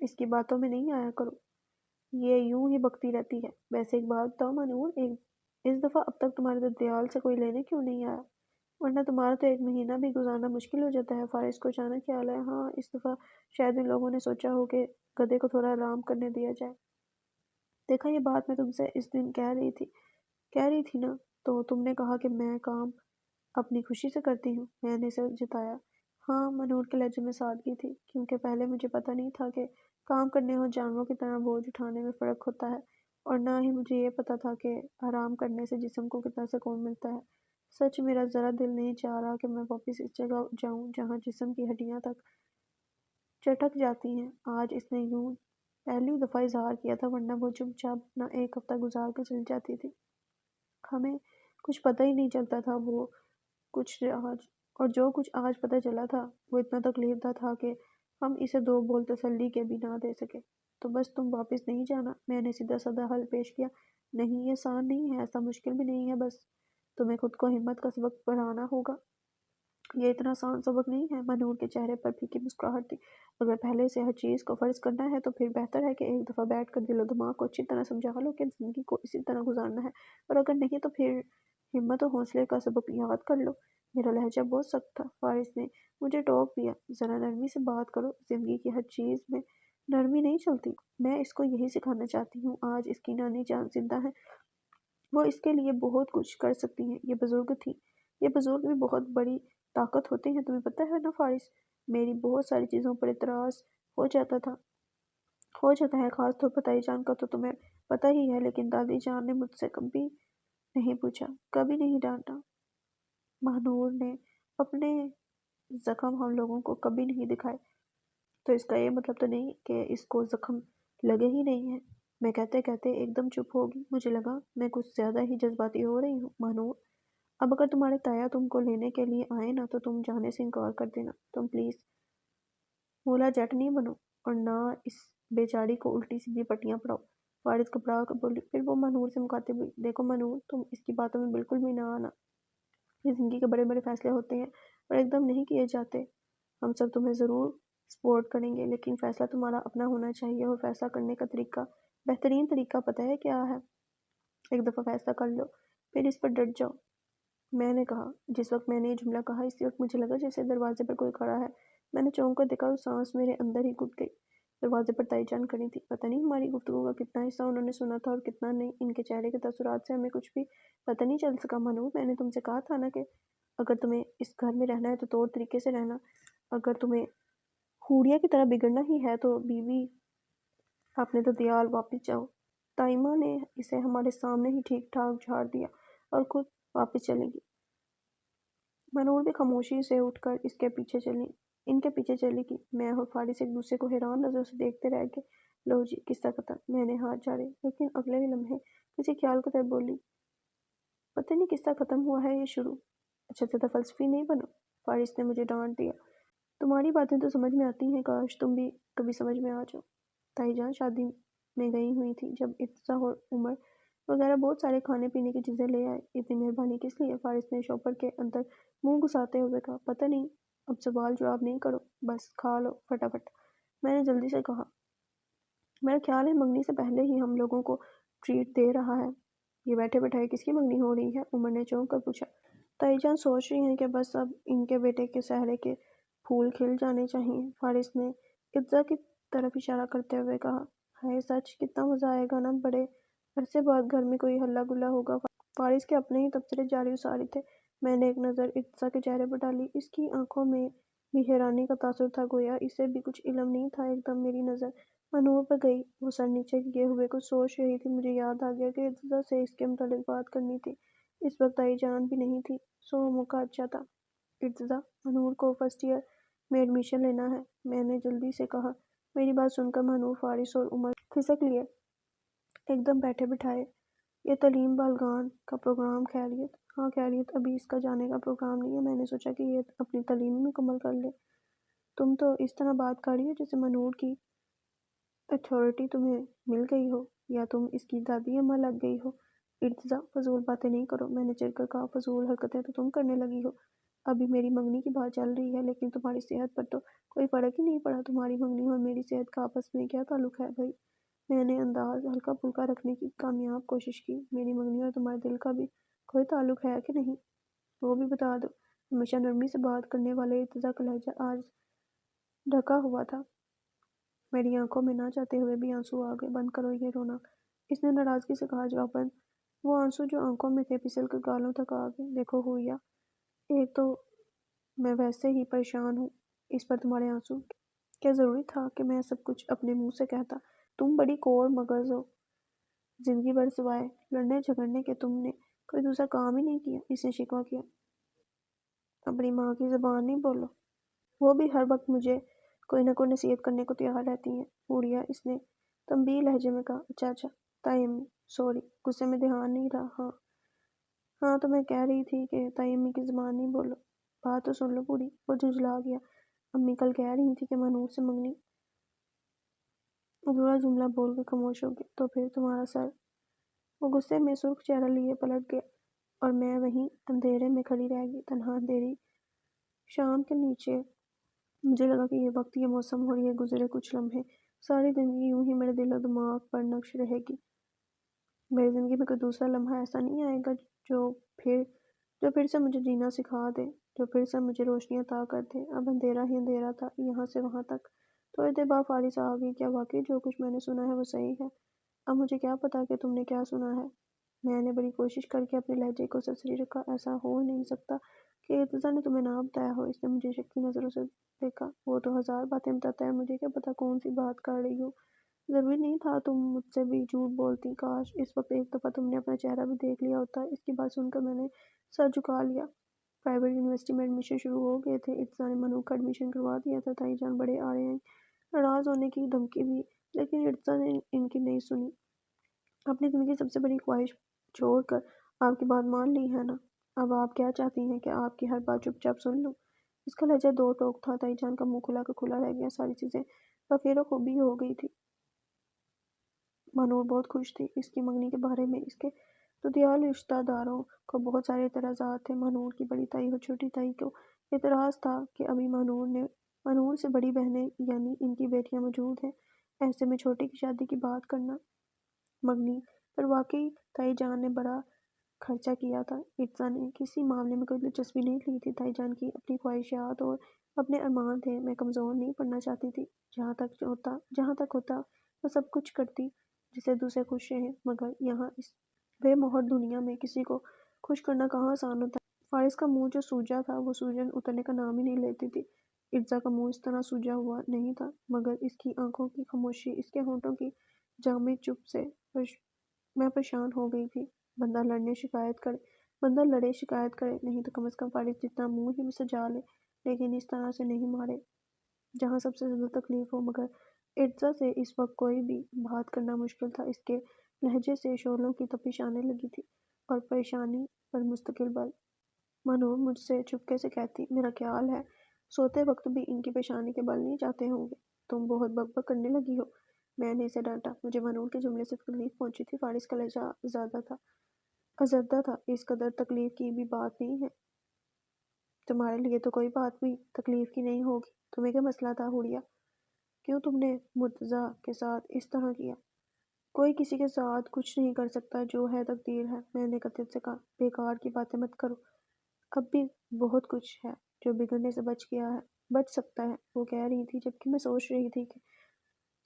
اس کی باتوں میں نہیں آیا کرو، یہ یوں ہی بکتی رہتی ہے۔ ویسے ایک بات بتاؤ منور، اس دفعہ اب تک تمہارے ددیال سے کوئی لینے کیوں نہیں آیا؟ ورنہ تمہارا تو ایک مہینہ بھی گزارنا مشکل ہو جاتا ہے۔ فارس کو اچانک خیال ہے، ہاں اس دفعہ شاید ان لوگوں نے سوچا ہو کہ گدھے کو تھوڑا آرام کرنے دیا جائے۔ دیکھا یہ بات میں تم سے اس دن کہہ رہی تھی نا، تو تم نے کہا کہ میں کام اپنی خوشی سے کرتی ہوں۔ میں نے سر جتایا۔ ہاں، منور کے لہجے میں سادگی تھی، کیونکہ پہلے مجھے پتہ نہیں تھا کہ کام کرنے اور جانوروں کی طرح بوجھ اٹھانے میں فرق ہوتا ہے، اور نہ ہی مجھے یہ پتہ تھا کہ آرام کرنے سے جسم کو کتنا سکون ملتا ہے۔ سچ میرا ذرا دل نہیں چاہ رہا کہ میں واپس اس جگہ جاؤں جہاں جسم کی ہڈیاں تک چٹک جاتی ہیں۔ آج اس نے یوں پہلی دفعہ اظہار کیا تھا، ورنہ وہ چپ چاپ اپنا ایک ہفتہ گزار کر چلی جاتی تھی۔ ہمیں کچھ پتہ ہی نہیں چلتا تھا، جو کچھ آج پتہ چلا تھا وہ اتنا تکلیف دہ تھا کہ ہم اسے دو بول تسلی کے بھی نہ دے سکے۔ تو بس تم واپس نہیں جانا؟ میں نے سیدھا سادہ حل پیش کیا۔ نہیں، یہ آسان نہیں ہے، ایسا مشکل بھی نہیں ہے، بس تمہیں خود کو ہمت کا سبق پڑھانا ہوگا۔ یہ اتنا آسان سبق نہیں ہے۔ منور کے چہرے پر پھیکی مسکراہٹ تھی۔ اگر پہلے سے ہر چیز کو فرض کرنا ہے تو پھر بہتر ہے کہ ایک دفعہ بیٹھ کر دل و دماغ کو اچھی طرح سمجھا لو کہ زندگی کو اسی طرح گزارنا ہے، اور اگر نہیں تو پھر ہمت و حوصلے کا سبق یاد کر لو۔ میرا لہجہ بہت سخت تھا۔ فارس نے مجھے ٹوک دیا۔ ذرا نرمی سے بات کرو، زندگی کی ہر چیز میں نرمی نہیں چلتی۔ میں اس کو یہی سکھانا چاہتی ہوں۔ آج اس کی نانی جان زندہ ہے، وہ اس کے لیے بہت کچھ کر سکتی ہیں۔ یہ بزرگ بھی بہت بڑی طاقت ہوتے ہیں، تمہیں پتہ ہے نا فارس؟ میری بہت ساری چیزوں پر اعتراض ہو جاتا ہے، خاص طور پر تائی جان کا تو تمہیں پتہ ہی ہے، لیکن دادی جان نے مجھ سے کبھی نہیں پوچھا، کبھی نہیں ڈانٹا۔ مہنور نے اپنے زخم ہم لوگوں کو کبھی نہیں دکھائے، تو اس کا یہ مطلب تو نہیں کہ اس کو زخم لگے ہی نہیں ہیں۔ میں کہتے کہتے ایک دم چپ ہوگی۔ مجھے لگا میں کچھ زیادہ ہی جذباتی ہو رہی ہوں۔ مہنور، اب اگر تمہارے تایا تم کو لینے کے لیے آئے نا تو تم جانے سے انکار کر دینا۔ تم پلیز مولا جٹ نہیں بنو، اور نہ اس بیچاری کو الٹی سیدھی پٹیاں پڑھاؤ۔ فارس گھبرا کر بولی۔ پھر وہ مہنور سے مخاطب ہوئی۔ دیکھو مہنور، تم اس کی باتوں میں بالکل بھی نہ آنا۔ یہ زندگی کے بڑے بڑے فیصلے ہوتے ہیں اور ایک دم نہیں کیے جاتے۔ ہم سب تمہیں ضرور سپورٹ کریں گے، لیکن فیصلہ تمہارا اپنا ہونا چاہیے، اور فیصلہ کرنے کا بہترین طریقہ پتہ ہے کیا ہے؟ ایک دفعہ فیصلہ کر لو، پھر اس پر ڈٹ جاؤ۔ میں نے کہا۔ جس وقت میں نے یہ جملہ کہا اسی وقت مجھے لگا جیسے دروازے پر کوئی کھڑا ہے۔ میں نے چونک کر دیکھا اور سانس میرے اندر ہی گھٹ گئی۔ دروازے پر تائی جان کھڑی تھی۔ پتہ نہیں ہماری گفتگو کا کتنا حصہ انہوں نے سنا تھا اور کتنا نہیں۔ ان کے چہرے کے تاثرات سے ہمیں کچھ بھی پتہ نہیں چل سکا۔ منور، میں نے تم سے کہا تھا نا کہ اگر تمہیں اس گھر میں رہنا ہے تو طور طریقے سے رہنا، اگر تمہیں ہوریا کی طرح بگڑنا ہی ہے تو بیوی اپنے ددیال واپس جاؤ۔ تائمہ نے اسے ہمارے سامنے ہی ٹھیک ٹھاک جھاڑ دیا اور خود واپس چلے گی۔ منور بھی خاموشی سے اٹھ کر ان کے پیچھے چلی گئی۔ میں اور فارس ایک دوسرے کو حیران نظروں سے دیکھتے رہ گئے۔ لو جی، قصہ ختم۔ میں نے ہاتھ جھاڑے، لیکن اگلے ہی لمحے کسی خیال کو طرف بولی، پتہ نہیں قصہ ختم ہوا ہے یا شروع۔ اچھا زیادہ فلسفی نہیں بنو، فارس نے مجھے ڈانٹ دیا۔ تمہاری باتیں تو سمجھ میں آتی ہیں، کاش تم بھی کبھی سمجھ میں آ جاؤ۔ تائی جان شادی میں گئی ہوئی تھی، جب ارتضیٰ اور عمر وغیرہ بہت سارے کھانے پینے کی چیزیں لے آئے۔ اتنی مہربانی کس لیے؟ فارس نے شوپر کے اندر منہ گھساتے ہوئے کہا۔ پتہ نہیں، اب سوال جواب نہیں کرو، بس کھا لو فٹافٹ، میں نے جلدی سے کہا۔ میرا خیال ہے منگنی سے پہلے ہی ہم لوگوں کو ٹریٹ دے رہا ہے۔ یہ بیٹھے بٹھائے کس کی منگنی ہو رہی ہے؟ عمر نے چونک کر پوچھا۔ تائی جان سوچ رہی ہیں کہ بس اب ان کے بیٹے کے سہرے کے پھول کھل جانے چاہئیں۔ فارس نے ارتضیٰ کی طرف اشارہ کرتے ہوئے کہا۔ ہائے سچ، کتنا مزہ آئے گا نا، بڑے عرصے بعد گھر میں کوئی ہلا گلا ہوگا۔ فارس کے اپنے ہی تبصرے جاری و ساری تھے۔ میں نے ایک نظر ارتضیٰ کے چہرے پر ڈالی۔ اس کی آنکھوں میں بھی حیرانی کا تاثر تھا، گویا اسے بھی کچھ علم نہیں تھا۔ ایک دم میری نظر منور پر گئی۔ وہ سر نیچے کیے ہوئے کچھ سوچ رہی تھی۔ مجھے یاد آ گیا کہ ارتضیٰ سے اس کے متعلق بات کرنی تھی۔ اس وقت تائی جان بھی نہیں تھی، سو موقع اچھا تھا۔ ارتضیٰ، منور کو فرسٹ ایئر میں ایڈمیشن لینا ہے، میں نے جلدی سے کہا۔ میری بات سن کر منور، فارس اور عمر کھسک لیے، ایک دم بیٹھے بٹھائے۔ یہ تعلیم بالغان کا پروگرام؟ خیریت؟ ہاں خیریت، ابھی اس کا جانے کا پروگرام نہیں ہے، میں نے سوچا کہ یہ اپنی تعلیم مکمل کر لے۔ تم تو اس طرح بات کر رہی ہو جیسے منور کی اتھارٹی تمہیں مل گئی ہو، یا تم اس کی دادی اماں لگ گئی ہو۔ ارتضیٰ، فضول باتیں نہیں کرو، میں نے چڑھ کر کہا۔ فضول حرکتیں تو تم کرنے لگی ہو۔ ابھی میری منگنی کی بات چل رہی ہے، لیکن تمہاری صحت پر تو کوئی فرق ہی نہیں پڑا۔ تمہاری منگنی اور میری صحت کا آپس میں کیا تعلق ہے بھائی؟ میں نے انداز ہلکا پھلکا رکھنے کی کامیاب کوشش کی۔ میری منگنی اور تمہارے دل کا بھی کوئی تعلق ہے کہ نہیں؟ وہ بھی بتا دو۔ ہمیشہ نرمی سے بات کرنے والے ارتضیٰ کا لہجہ آج ڈھکا ہوا تھا۔ میری آنکھوں میں نہ چاہتے ہوئے بھی آنسو آ گئے۔ بند کرو یہ رونا، اس نے ناراضگی سے کہا۔ جواب بند۔ وہ آنسو جو آنکھوں میں تھے پھسل کر گالوں تک آ گئے۔ دیکھو ہویا، ایک تو میں ویسے ہی پریشان ہوں، اس پر تمہارے آنسو؟ کیا ضروری تھا کہ میں سب کچھ اپنے منہ سے کہتا؟ تم بڑی کوڑ مغز ہو۔ زندگی بھر سوائے لڑنے جھگڑنے کے تم نے کوئی دوسرا کام ہی نہیں کیا، اس نے شکوہ کیا۔ اپنی ماں کی زبان نہیں بولو۔ وہ بھی ہر وقت مجھے کوئی نہ کوئی نصیحت کرنے کو تیار رہتی ہیں۔ اڑیا، اس نے تنبیہ لہجے میں کہا۔ اچھا اچھا تائی امی، سوری، غصے میں دھیان نہیں رہا۔ ہاں ہاں تو میں کہہ رہی تھی کہ تائی امی کی زبان نہیں بولو۔ بات تو سن لو بوڑھی۔ وہ جھنجھلا گیا۔ امی کل کہہ رہی تھی کہ مانور سے منگنی۔ ادھورا جملہ بول کے خاموش ہو گیا۔ تو پھر تمہارا سر؟ وہ غصے میں سرخ چہرہ لیے پلٹ گیا اور میں وہیں اندھیرے میں کھڑی رہ گئی، تنہا اندھیری شام کے نیچے۔ مجھے لگا کہ یہ وقت، یہ موسم اور یہ گزرے کچھ لمحے، ساری زندگی یوں ہی میرے دل و دماغ پر نقش رہے گی۔ میری زندگی میں کوئی دوسرا لمحہ ایسا نہیں آئے گا جو پھر سے مجھے جینا سکھا دے، جو پھر سے مجھے روشنی عطا کر دے۔ اب اندھیرا ہی اندھیرا تھا، یہاں سے وہاں تک۔ تھوڑی دیر بعد فارس آ گئی۔ کیا واقعی جو کچھ میں نے سنا ہے وہ صحیح ہے؟ اب مجھے کیا پتا کہ تم نے کیا سنا ہے؟ میں نے بڑی کوشش کر کے اپنے لہجے کو سرسری رکھا۔ ایسا ہو نہیں سکتا کہ ارتضیٰ نے تمہیں نہ بتایا ہو۔ اس نے مجھے شکی نظروں سے دیکھا۔ وہ تو ہزار باتیں بتاتا ہے، مجھے کیا پتا کون سی بات کر رہی ہو۔ ضروری نہیں تھا تم مجھ سے بھی جھوٹ بولتی۔ کاش اس وقت ایک دفعہ تم نے اپنا چہرہ بھی دیکھ لیا ہوتا۔ اس کی بات سن کر میں نے سر جھکا لیا۔ پرائیویٹ یونیورسٹی میں ایڈمیشن شروع ہو گئے تھے۔ ارتضیٰ نے منو کا ایڈمیشن کروا دیا تھا۔ تائی جان بڑے آ رہے ہیں، ناراض ہونے کی دھمکی بھی، لیکن ارتضیٰ نے ان کی نہیں سنی۔ اپنی زندگی سب سے بڑی خواہش چھوڑ کر آپ کی بات مان لی ہے نا؟ اب آپ کیا چاہتی ہیں کہ آپ کی ہر بات چپ چاپ سن لوں؟ اس کا لہجہ دو ٹوک تھا۔ تائی جان کا منہ کھلا کا کھلا رہ گیا۔ ساری چیزیں بخیر و خوبی ہو گئی تھی۔ مانور بہت خوش تھی۔ اس کی منگنی کے بارے میں اس کے دودیال رشتہ داروں کو بہت سارے اعتراضات تھے۔ مانور کی بڑی تائی اور چھوٹی تائی کو اعتراض تھا کہ ابھی مانور سے بڑی بہنیں یعنی ان کی بیٹیاں موجود ہیں، ایسے میں چھوٹی کی شادی کی بات کرنا۔ منگنی پر واقعی تائی جان نے بڑا خرچہ کیا تھا۔ ارتضیٰ نے کسی معاملے میں کوئی دلچسپی نہیں لی تھی۔ تائی جان کی اپنی خواہشات اور اپنے ارمان تھے۔ میں کمزور نہیں پڑنا چاہتی تھی۔ جہاں تک ہوتا وہ سب کچھ کرتی جسے دوسرے خوش رہیں، مگر یہاں اس بے مہر دنیا میں کسی کو خوش کرنا کہاں آسان ہوتا ہے۔ فارس کا منہ جو سوجا تھا وہ سوجن اترنے کا نام ہی نہیں لیتی تھی۔ ارتضیٰ کا منہ اس طرح سوجا ہوا نہیں تھا، مگر اس کی آنکھوں کی خاموشی، اس کے ہونٹوں کی جامد چپ سے میں پریشان ہو گئی تھی۔ بندہ لڑے شکایت کرے، نہیں تو کم از کم فارس جتنا منہ ہی سجا لے، لیکن اس طرح سے نہیں مارے جہاں سب سے زیادہ تکلیف ہو۔ مگر ارتضیٰ سے اس وقت کوئی بھی بات کرنا مشکل تھا۔ اس کے لہجے سے شعلوں کی تپش آنے لگی تھی اور پریشانی پر مستقل بل۔ مانور مجھ سے چپکے سے کہتی، میرا خیال ہے سوتے وقت بھی ان کی پیشانی کے بل نہیں جاتے ہوں گے۔ تم بہت بک بک کرنے لگی ہو۔ میں نے اسے ڈانٹا۔ مجھے مانور کے جملے سے تکلیف پہنچی تھی۔ فارس کا لہجہ آزردہ تھا۔ اس قدر تکلیف کی بھی بات نہیں ہے۔ تمہارے لیے تو کوئی بات بھی تکلیف کی نہیں ہوگی۔ تمہیں کیا مسئلہ تھا ہوریا؟ کیوں تم نے مرتضیٰ کے ساتھ اس طرح کیا؟ کوئی کسی کے ساتھ کچھ نہیں کر سکتا، جو ہے تقدیر ہے۔ میں نے قطعیت سے کہا، بیکار کی باتیں مت کرو۔ اب بھی بہت کچھ ہے جو بگڑنے سے بچ سکتا ہے، وہ کہہ رہی تھی، جبکہ میں سوچ رہی تھی کہ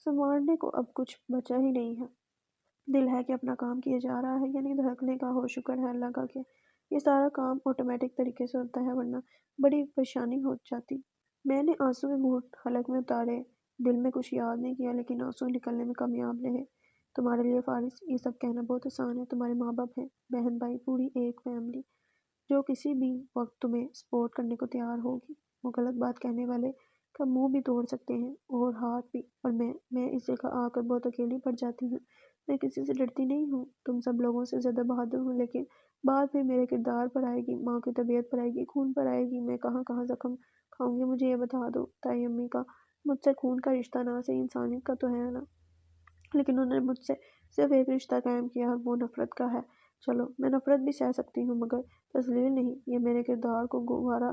سنوارنے کو اب کچھ بچا ہی نہیں ہے۔ دل ہے کہ اپنا کام کیا جا رہا ہے، یعنی دھڑکنے کا ہو، شکر ہے اللہ کا کہ یہ سارا کام آٹومیٹک طریقے سے ہوتا ہے، ورنہ بڑی پریشانی ہو جاتی۔ میں نے آنسو کے گھونٹ حلق میں اتارے، دل میں کچھ یاد نہیں کیا، لیکن آنسو نکلنے میں کامیاب رہے۔ تمہارے لیے فارس یہ سب کہنا بہت آسان ہے۔ تمہارے ماں باپ ہیں، بہن بھائی، پوری ایک فیملی جو کسی بھی وقت تمہیں سپورٹ کرنے کو تیار ہوگی۔ وہ غلط بات کہنے والے کا منہ بھی توڑ سکتے ہیں اور ہاتھ بھی، اور میں اس جگہ آ کر بہت اکیلی پڑ جاتی ہوں۔ میں کسی سے ڈرتی نہیں ہوں، تم سب لوگوں سے زیادہ بہادر ہوں، لیکن بات پھر میرے کردار پر آئے گی، ماں کی طبیعت پر آئے گی، خون پر آئے گی، میں کہاں کہاں زخم کھاؤں گی۔ مجھے یہ بتا دو، تائی امی کا مجھ سے خون کا رشتہ نہ صحیح انسانیت کا تو ہے نا، لیکن انہوں نے مجھ سے صرف ایک رشتہ قائم کیا اور وہ نفرت کا ہے۔ چلو میں نفرت بھی سہ سکتی ہوں، مگر تذلیل نہیں۔ یہ میرے کردار کو گوارا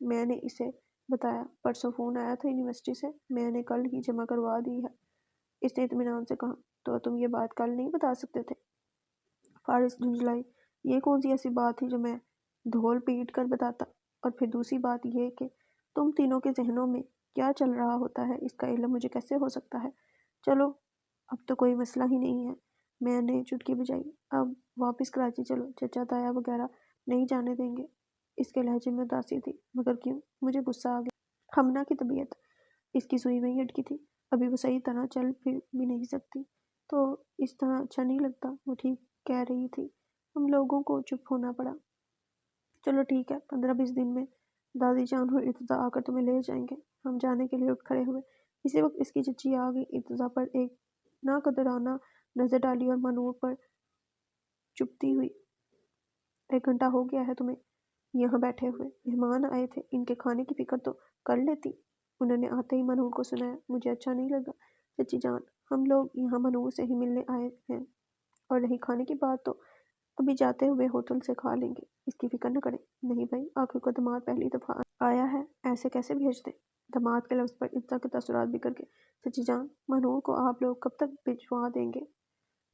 میں نے اسے بتایا پرسوں فون آیا تھا یونیورسٹی سے، میں نے کل ہی جمع کروا دی ہے، اس نے اطمینان سے کہا۔ تو تم یہ بات کل نہیں بتا سکتے تھے؟ فارس جھنجھلائی۔ یہ کون سی ایسی بات تھی جو میں دھول پیٹ کر بتاتا؟ اور پھر دوسری بات یہ کہ تم تینوں کے ذہنوں میں کیا چل رہا ہوتا ہے اس کا علم مجھے کیسے ہو سکتا ہے؟ چلو اب تو کوئی مسئلہ ہی نہیں ہے، میں نے چٹکی بجائی۔ اب واپس کراچی چلو، چچا تایا وغیرہ نہیں جانے دیں گے۔ اس کے لہجے میں اداسی تھی۔ مگر کیوں؟ مجھے غصہ آ گیا۔ ہمنا کی طبیعت اس کی سوئی میں ہی اٹکی تھی، ابھی وہ صحیح طرح چل پھر بھی نہیں سکتی، تو اس طرح اچھا نہیں لگتا۔ وہ ٹھیک کہہ رہی تھی۔ ہم لوگوں کو چپ ہونا پڑا۔ چلو ٹھیک ہے، 15-20 دن میں دادی جان اور ارتضا آ کر تمہیں لے جائیں گے۔ ہم جانے کے لیے اٹھ کھڑے ہوئے۔ اسی وقت اس کی چچی آ گئی، ارتضا پر ایک ناقدرانہ نظر ڈالی اور منور پر چپتی ہوئی۔ 1 گھنٹہ ہو گیا ہے تمہیں یہاں بیٹھے ہوئے، مہمان آئے تھے، ان کے کھانے کی فکر تو کر لیتی۔ انہوں نے آتے ہی منور کو سنایا۔ مجھے اچھا نہیں لگا چچی جان، ہم لوگ یہاں منور سے ہی ملنے آئے ہیں، اور رہی کھانے کی بات تو ابھی جاتے ہوئے ہوٹل سے کھا لیں گے، اس کی فکر نہ کریں۔ نہیں بھائی، آخر کو داماد پہلی دفعہ آیا ہے، ایسے کیسے بھیج دیں؟ داماد کے لفظ پر ارتضا کے تاثرات بگڑ گئے۔ چچی جان، منور کو آپ لوگ کب تک بھجوا دیں گے؟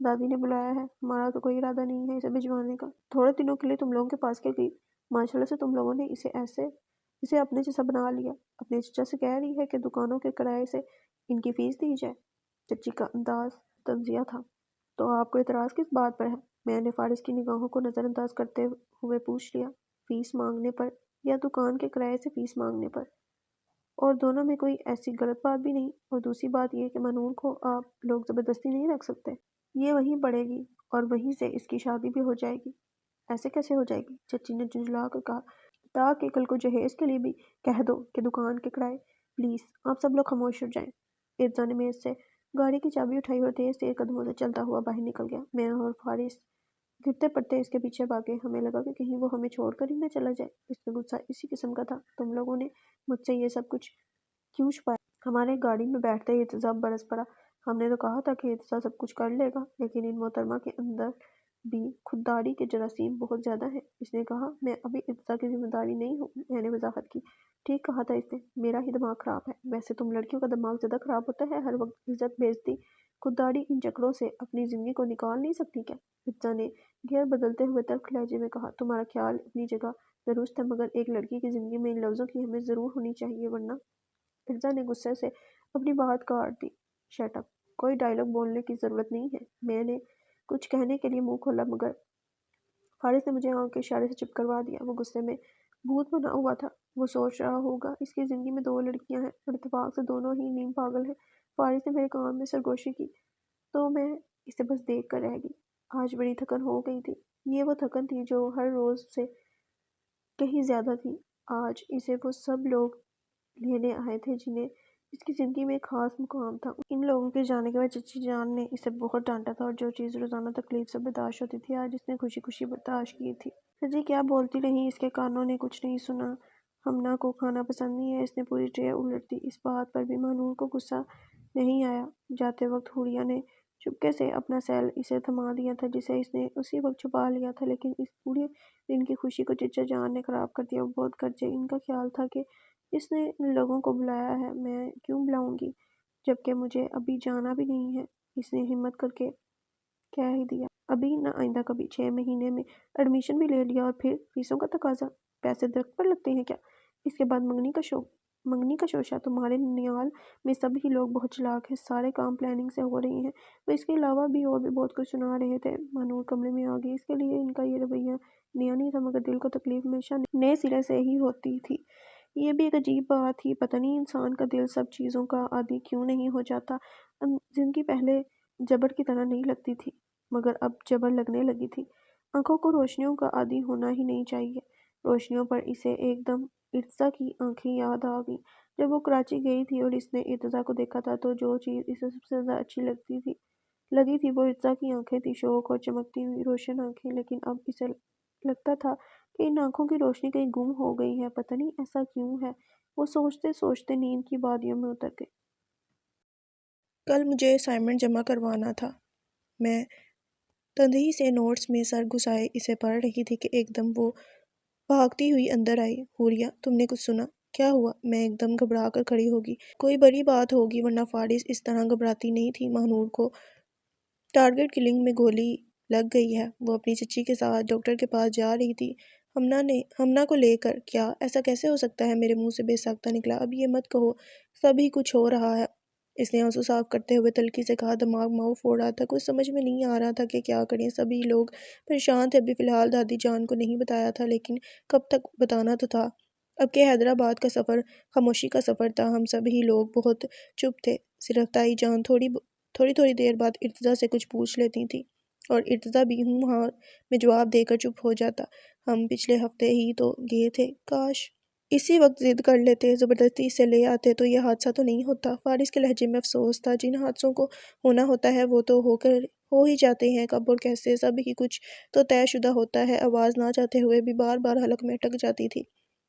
دادی نے بلایا ہے، ہمارا تو کوئی ارادہ نہیں ہے اسے بھجوانے کا۔ تھوڑے دنوں کے لیے تم لوگوں کے پاس کیا گئی؟ ماشاءاللہ سے تم لوگوں نے اسے اپنے جیسا بنا لیا۔ اپنے چچا سے کہہ رہی ہے کہ دکانوں کے کرائے سے ان کی فیس دی جائے۔ چچی کا انداز تنزیہ تھا۔ تو آپ کو اعتراض کس بات پر ہے؟ میں نے فارس کی نگاہوں کو نظر انداز کرتے ہوئے پوچھ لیا۔ فیس مانگنے پر یا دکان کے کرائے سے فیس مانگنے پر؟ اور دونوں میں کوئی ایسی غلط بات بھی نہیں۔ اور دوسری بات یہ کہ منور کو آپ لوگ زبردستی نہیں رکھ سکتے۔ یہ وہیں پڑے گی اور وہیں سے اس کی شادی بھی ہو جائے گی۔ ایسے کیسے ہو جائے گی؟ چچی نے جھنجھلا کر کہا۔ تاکہ کل کو جہیز کے لیے بھی کہہ دو کہ دکان کے کرائے۔ پلیز آپ سب لوگ خاموش ہو جائیں۔ ارتضا نے میز سے گاڑی کی چابی اٹھائی اور تیز تیز قدموں سے چلتا ہوا باہر نکل گیا۔ میں اور فارس گرتے پڑتے اس کے پیچھے بھاگے۔ ہمیں لگا کہ کہیں وہ ہمیں چھوڑ کر ہی نہ چلا جائے۔ اس کا غصہ اسی قسم کا تھا۔ تم لوگوں نے مجھ سے یہ سب کچھ کیوں چھپایا؟ ہمارے گاڑی میں بیٹھتے ہی ارتضا برس پڑا۔ ہم نے تو کہا تھا کہ ارتضا سب کچھ کر لے گا، لیکن ان محترمہ کے اندر بھی خودداری کے جراثیم بہت زیادہ ہیں۔ اس نے کہا، میں ابھی ارتضا کی ذمہ داری نہیں ہوں۔ میں نے وضاحت کی۔ ٹھیک کہا تھا اس نے، میرا ہی دماغ خراب ہے۔ ویسے تم لڑکیوں کا دماغ زیادہ خراب ہوتا ہے، ہر وقت عزت بےعزتی خودداری ان چکروں سے اپنی زندگی کو نکال نہیں سکتی کیا؟ ارتضا نے گیئر بدلتے ہوئے تلخ لہجے میں کہا۔ تمہارا خیال اپنی جگہ درست ہے، مگر ایک لڑکی کی زندگی میں ان لفظوں کی اہمیت ضرور ہونی چاہیے، ورنہ۔ ارتضا نے غصے سے اپنی بات کاٹ دی۔ شٹ اپ، کوئی ڈائیلاگ بولنے کی ضرورت نہیں ہے۔ میں نے کچھ کہنے کے لیے منہ کھولا، مگر فارس نے مجھے آنکھ کے اشارے سے چپ کروا دیا۔ وہ غصے میں بھوت بنا ہوا تھا۔ وہ سوچ رہا ہوگا اس کی زندگی میں 2 لڑکیاں ہیں اور اتفاق سے دونوں ہی نیم پاگل ہیں۔ فارس نے میرے کان میں سرگوشی کی تو میں اسے بس دیکھ کر رہ گئی۔ آج بڑی تھکن ہو گئی تھی۔ یہ وہ تھکن تھی جو ہر روز سے کہیں زیادہ تھی۔ آج اسے وہ سب لوگ لینے آئے تھے جنہیں اس کی زندگی میں ایک خاص مقام تھا۔ ان لوگوں کے جانے کے بعد چچی جان نے اسے بہت ڈانٹا تھا، اور جو چیز روزانہ تکلیف سے برداشت ہوتی تھی آج اس نے خوشی خوشی برداشت کی تھی۔ چچی کیا بولتی رہیں، اس کے کانوں نے کچھ نہیں سنا۔ ہمنا کو کھانا پسند نہیں ہے، اس نے پوری ٹرے الٹ دی۔ اس بات پر بھی منور کو غصہ نہیں آیا۔ جاتے وقت حوریہ نے چپکے سے اپنا سیل اسے تھما دیا تھا جسے اس نے اسی وقت چھپا لیا تھا، لیکن اس پورے دن کی خوشی کو چچا جان نے خراب کر دیا۔ وہ بہت گرجے۔ ان کا خیال تھا کہ اس نے ان لوگوں کو بلایا ہے، میں کیوں بلاؤں گی جبکہ مجھے ابھی جانا بھی نہیں ہے۔ اس نے ہمت کر کے کہہ ہی دیا، ابھی نہ آئندہ کبھی۔ 6 مہینے میں ایڈمیشن بھی لے لیا، اور پھر فیسوں کا تقاضا۔ پیسے درخت پر لگتے ہیں کیا؟ اس کے بعد منگنی کا شوشہ۔ تمہارے ننیال میں سب ہی لوگ بہت چلاک ہیں، سارے کام پلاننگ سے ہو رہے ہیں۔ وہ اس کے علاوہ بھی اور بھی بہت کچھ سنا رہے تھے۔ منور کمرے میں آ گئی۔ اس کے لیے ان کا یہ رویہ نیا نہیں تھا، مگر دل کو تکلیف ہمیشہ نئے سرے سے ہی ہوتی تھی۔ یہ بھی ایک عجیب بات تھی، پتہ نہیں انسان کا دل سب چیزوں کا عادی کیوں نہیں ہو جاتا۔ زندگی پہلے جبر کی طرح نہیں لگتی تھی، مگر اب جبر لگنے لگی تھی۔ آنکھوں کو روشنیوں کا عادی ہونا ہی نہیں چاہیے۔ روشنیوں پر اسے ایک دم ارتضا کی آنکھیں یاد آ گئیں۔ جب وہ کراچی گئی تھی اور اس نے ارتضا کو دیکھا تھا تو جو چیز اسے سب سے زیادہ اچھی لگی تھی وہ ارتضا کی آنکھیں تھی، شوق اور چمکتی ہوئی روشن آنکھیں۔ لیکن اب اسے لگتا تھا کہ ان آنکھوں کی روشنی کہیں گم ہو گئی ہے، پتہ نہیں ایسا کیوں ہے۔ وہ سوچتے سوچتے نیند کی وادیوں میں اتر گئے۔ کل مجھے اسائنمنٹ جمع کروانا تھا۔ میں تندہی سے نوٹس میں سر گھسائے اسے پڑھ رہی تھی کہ ایک دم وہ بھاگتی ہوئی اندر آئی۔ حوریہ تم نے کچھ سنا؟ کیا ہوا؟ میں ایک دم گھبرا کر کھڑی ہوگی۔ کوئی بڑی بات ہوگی ورنہ فارس اس طرح گھبراتی نہیں تھی۔ مہنور کو ٹارگٹ کلنگ میں گولی لگ گئی ہے۔ وہ اپنی چچی کے ساتھ ڈاکٹر کے پاس جا رہی تھی ہمنا کو لے کر۔ کیا ایسا کیسے ہو سکتا ہے؟ میرے منہ سے بے ساختہ نکلا۔ اب یہ مت کہو، سب ہی کچھ ہو رہا ہے۔ اس نے آنسو صاف کرتے ہوئے تلخی سے کہا۔ دماغ ماؤ پھوڑ رہا تھا، کچھ سمجھ میں نہیں آ رہا تھا کہ کیا کریں۔ سبھی لوگ پریشان تھے۔ ابھی فی الحال دادی جان کو نہیں بتایا تھا، لیکن کب تک بتانا تو تھا۔ اب کہ حیدرآباد کا سفر خاموشی کا سفر تھا۔ ہم سب ہی لوگ بہت چپ تھے، صرف تائی جان تھوڑی دیر بعد ارتضیٰ سے کچھ پوچھ لیتی تھی اور ارتضیٰ بھی ہوں ہاں میں جواب دے کر چپ ہو جاتا۔ ہم پچھلے ہفتے ہی تو گئے تھے، کاش اسی وقت ضد کر لیتے، زبردستی اسے لے آتے تو یہ حادثہ تو نہیں ہوتا۔ فارس کے لہجے میں افسوس تھا۔ جن حادثوں کو ہونا ہوتا ہے وہ تو ہو ہی جاتے ہیں، کب اور کیسے، سب ہی کچھ تو طے شدہ ہوتا ہے۔ آواز نہ چاہتے ہوئے بھی بار بار حلق میں اٹک جاتی تھی۔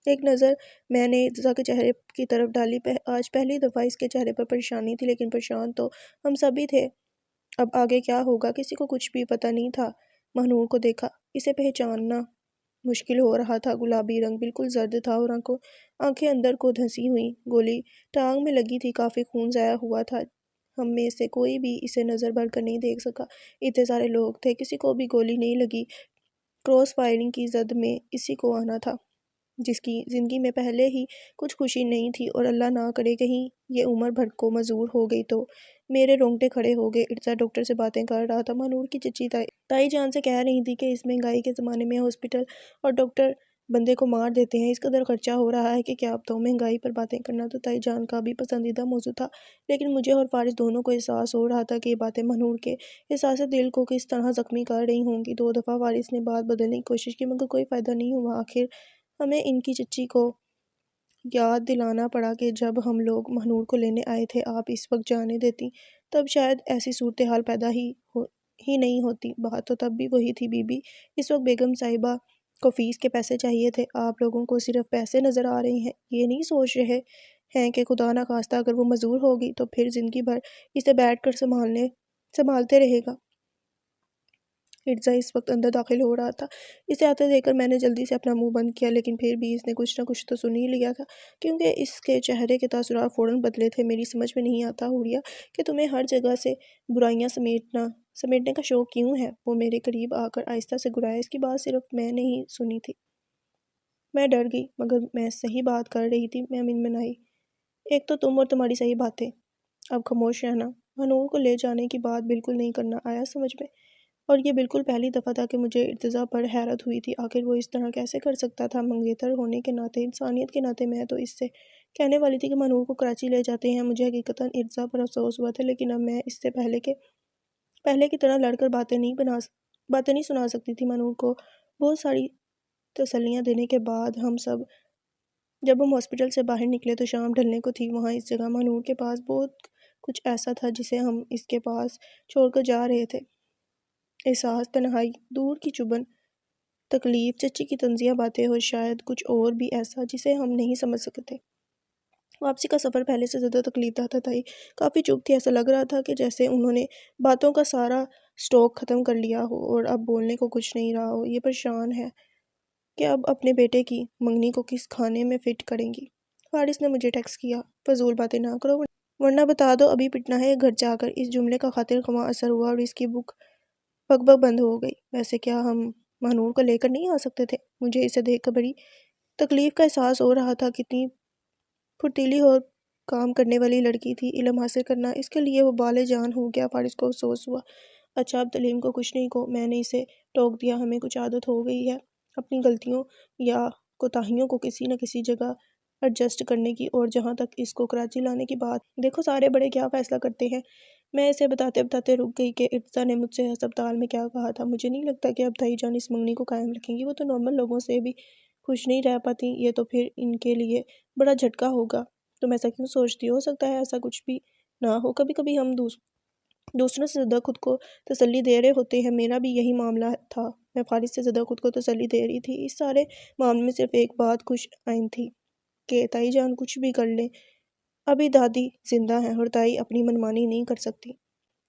ایک نظر میں نے ارتضیٰ کے چہرے کی طرف ڈالی۔ آج پہلی دفعہ اس کے چہرے پر پریشانی تھی، لیکن پریشان تو ہم سب ہی تھے۔ اب آگے کیا ہوگا کسی کو کچھ بھی پتہ نہیں تھا۔ مہنور کو دیکھا، اسے پہچاننا مشکل ہو رہا تھا۔ گلابی رنگ، بالکل زرد تھا اور آنکھیں اندر کو دھنسی ہوئی۔ گولی ٹانگ میں لگی تھی، کافی خون ضائع ہوا تھا۔ ہم میں سے کوئی بھی اسے نظر بھر کر نہیں دیکھ سکا، اتنے سارے لوگ تھے، کسی کو بھی گولی نہیں لگی۔ کراس فائرنگ کی زد میں اسی کو آنا تھا جس کی زندگی میں پہلے ہی کچھ خوشی نہیں تھی، اور اللہ نہ کرے کہیں یہ عمر بھر کو معذور ہو گئی تو۔ میرے رونگٹے کھڑے ہو گئے۔ ارتضیٰ ڈاکٹر سے باتیں کر رہا تھا۔ مہنور کی چچی تائی جان سے کہہ رہی تھی کہ اس مہنگائی کے زمانے میں ہاسپٹل اور ڈاکٹر بندے کو مار دیتے ہیں، اس قدر خرچہ ہو رہا ہے کہ کیا بتاؤں۔ مہنگائی پر باتیں کرنا تو تائی جان کا بھی پسندیدہ موضوع تھا، لیکن مجھے اور فارس دونوں کو احساس ہو رہا تھا کہ یہ باتیں مہنور کے احساس دل کو کس طرح زخمی کر رہی ہوں گی۔ 2 دفعہ فارس نے بات بدلنے کی کوشش کی، مگر کوئی فائدہ نہیں ہوا۔ آخر ہمیں ان کی چچی کو یاد دلانا پڑا کہ جب ہم لوگ مہنور کو لینے آئے تھے آپ اس وقت جانے دیتی، تب شاید ایسی صورتحال پیدا ہی نہیں ہوتی۔ بات تو تب بھی وہی تھی بی بی۔ اس وقت بیگم صاحبہ کو فیس کے پیسے چاہیے تھے۔ آپ لوگوں کو صرف پیسے نظر آ رہے ہیں، یہ نہیں سوچ رہے ہیں کہ خدا نخواستہ اگر وہ معذور ہوگی تو پھر زندگی بھر اسے بیٹھ کر سنبھالتے رہے گا۔ ارتضیٰ اس وقت اندر داخل ہو رہا تھا۔ اسے آتے دیکھ کر میں نے جلدی سے اپنا منہ بند کیا، لیکن پھر بھی اس نے کچھ نہ کچھ تو سن ہی لیا تھا، کیونکہ اس کے چہرے کے تاثرات فوراً بدلے تھے۔ میری سمجھ میں نہیں آتا حوریہ کہ تمہیں ہر جگہ سے برائیاں سمیٹنے کا شوق کیوں ہے؟ وہ میرے قریب آ کر آہستہ سے گرایا۔ اس کی بات صرف میں نے ہی سنی تھی۔ میں ڈر گئی، مگر میں صحیح بات کر رہی تھی، میں منمنائی۔ ایک تو تم اور تمہاری صحیح باتیں۔ اب خاموش رہنا۔ مہنور کو لے جانے کی بات بالکل نہیں کرنا آیا سمجھ میں، اور یہ بالکل پہلی دفعہ تھا کہ مجھے ارتضیٰ پر حیرت ہوئی تھی۔ آخر وہ اس طرح کیسے کر سکتا تھا؟ منگیتر ہونے کے ناطے، انسانیت کے ناطے میں تو اس سے کہنے والی تھی کہ مہنور کو کراچی لے جاتے ہیں۔ مجھے حقیقتاً ارتضیٰ پر افسوس ہوا تھا، لیکن اب میں اس سے پہلے کی طرح لڑ کر باتیں نہیں سنا سکتی تھی۔ مہنور کو بہت ساری تسلیاں دینے کے بعد جب ہم ہاسپٹل سے باہر نکلے تو شام ڈھلنے کو تھی۔ وہاں اس جگہ مہنور کے پاس بہت کچھ ایسا تھا جسے ہم اس کے پاس چھوڑ کر جا رہے تھے۔ احساس، تنہائی، دور کی چبھن، تکلیف، چچی کی طنزیہ باتیں اور شاید کچھ اور بھی ایسا جسے ہم نہیں سمجھ سکتے۔ واپسی کا سفر پہلے سے زیادہ تکلیف دہ تھا۔ تائی کافی چپ تھی، ایسا لگ رہا تھا کہ جیسے انہوں نے باتوں کا سارا سٹاک ختم کر لیا ہو اور اب بولنے کو کچھ نہیں رہا ہو۔ یہ پریشان ہے کہ اب اپنے بیٹے کی منگنی کو کس کھانے میں فٹ کریں گی۔ فارس نے مجھے ٹیکسٹ کیا، فضول باتیں نہ کرو ورنہ بتا دو ابھی پٹنا ہے گھر جا کر۔ اس جملے کا خاطر خواہ اثر ہوا اور اس کی بک بند ہو گئی۔ ویسے کیا ہم مہنور کو لے کر نہیں آ سکتے تھے؟ مجھے اسے دیکھ کر بڑی تکلیف کا احساس ہو رہا تھا۔ کتنی پھرتیلی اور کام کرنے والی لڑکی تھی۔ علم حاصل کرنا اس کے لیے وہ بالِ جان ہو گیا۔ فارس کو افسوس ہوا۔ اچھا اب تعلیم کو کچھ نہیں کو میں نے اسے ٹوک دیا۔ ہمیں کچھ عادت ہو گئی ہے اپنی غلطیوں یا کوتاہیوں کو کسی نہ کسی جگہ ایڈجسٹ کرنے کی، اور جہاں تک اس کو کراچی لانے کی بات، دیکھو سارے بڑے کیا فیصلہ کرتے ہیں۔ میں اسے بتاتے رک گئی کہ ارتضیٰ نے مجھ سے ہسپتال میں کیا کہا تھا۔ مجھے نہیں لگتا کہ اب تائی جان اس منگنی کو قائم رکھیں گی۔ وہ تو نارمل لوگوں سے بھی خوش نہیں رہ پاتی، یہ تو پھر ان کے لیے بڑا جھٹکا ہوگا۔ تم ایسا کیوں سوچتی ہو سکتا ہے ایسا کچھ بھی نہ ہو۔ کبھی کبھی ہم دوسروں سے زیادہ خود کو تسلی دے رہے ہوتے ہیں۔ میرا بھی یہی معاملہ تھا، میں فارس سے زیادہ خود کو تسلی دے رہی تھی۔ اس سارے معاملے میں صرف ایک بات خوش آئند تھی کہ تائی جان کچھ بھی کر لیں، ابھی دادی زندہ ہیں اور تائی اپنی منمانی نہیں کر سکتی۔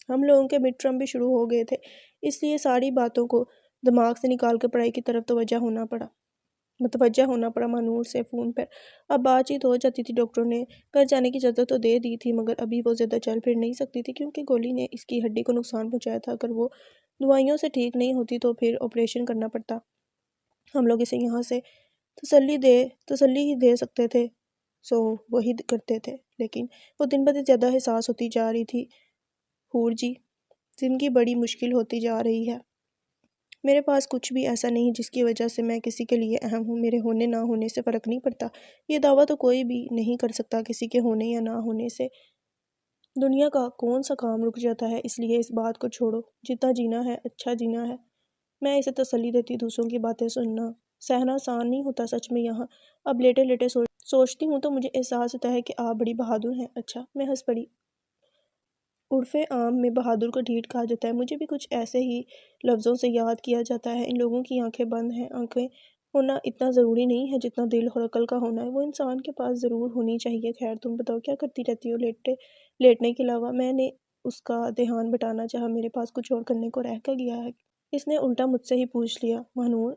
ہم لوگوں کے مڈ ٹرم بھی شروع ہو گئے تھے، اس لیے ساری باتوں کو دماغ سے نکال کر پڑھائی کی طرف توجہ ہونا پڑا۔ متوجہ ہونا پڑا مانور سے فون پر۔ اب بات چیت ہو جاتی تھی۔ ڈاکٹروں نے گھر جانے کی اجازت تو دے دی تھی، مگر ابھی وہ زیادہ چل پھر نہیں سکتی تھی کیونکہ گولی نے اس کی ہڈی کو نقصان پہنچایا تھا۔ اگر وہ دوائیوں سے ٹھیک نہیں ہوتی تو پھر آپریشن کرنا پڑتا۔ ہم لوگ اسے یہاں سے تسلی ہی دے سکتے تھے، سو وہی کرتے تھے، لیکن وہ دن بدن زیادہ حساس ہوتی جا رہی تھی۔ حور جی، زندگی بڑی مشکل ہوتی جا رہی ہے۔ میرے پاس کچھ بھی ایسا نہیں جس کی وجہ سے میں کسی کے لیے اہم ہوں۔ میرے ہونے نہ ہونے سے فرق نہیں پڑتا۔ یہ دعویٰ تو کوئی بھی نہیں کر سکتا کسی کے ہونے یا نہ ہونے سے دنیا کا کون سا کام رک جاتا ہے، اس لیے اس بات کو چھوڑو۔ جتنا جینا ہے اچھا جینا ہے۔ میں اسے تسلی دیتی، دوسروں کی باتیں سہنا آسان نہیں ہوتا سچ میں۔ یہاں اب لیٹے لیٹے سوچتی ہوں تو مجھے احساس ہوتا ہے کہ آپ بڑی بہادر ہیں۔ اچھا، میں ہنس پڑی۔ عرف عام میں بہادر کو ڈھیٹ کہا جاتا ہے، مجھے بھی کچھ ایسے ہی لفظوں سے یاد کیا جاتا ہے۔ ان لوگوں کی آنکھیں بند ہیں۔ آنکھیں ہونا اتنا ضروری نہیں ہے جتنا دل اور عقل کا ہونا ہے، وہ انسان کے پاس ضرور ہونی چاہیے۔ خیر تم بتاؤ کیا کرتی رہتی ہو لیٹنے کے علاوہ؟ میں نے اس کا دھیان بٹانا چاہا، میرے پاس کچھ اور کرنے کو رہ کیا گیا ہے؟ اس نے الٹا مجھ سے ہی پوچھ لیا۔ مہنور،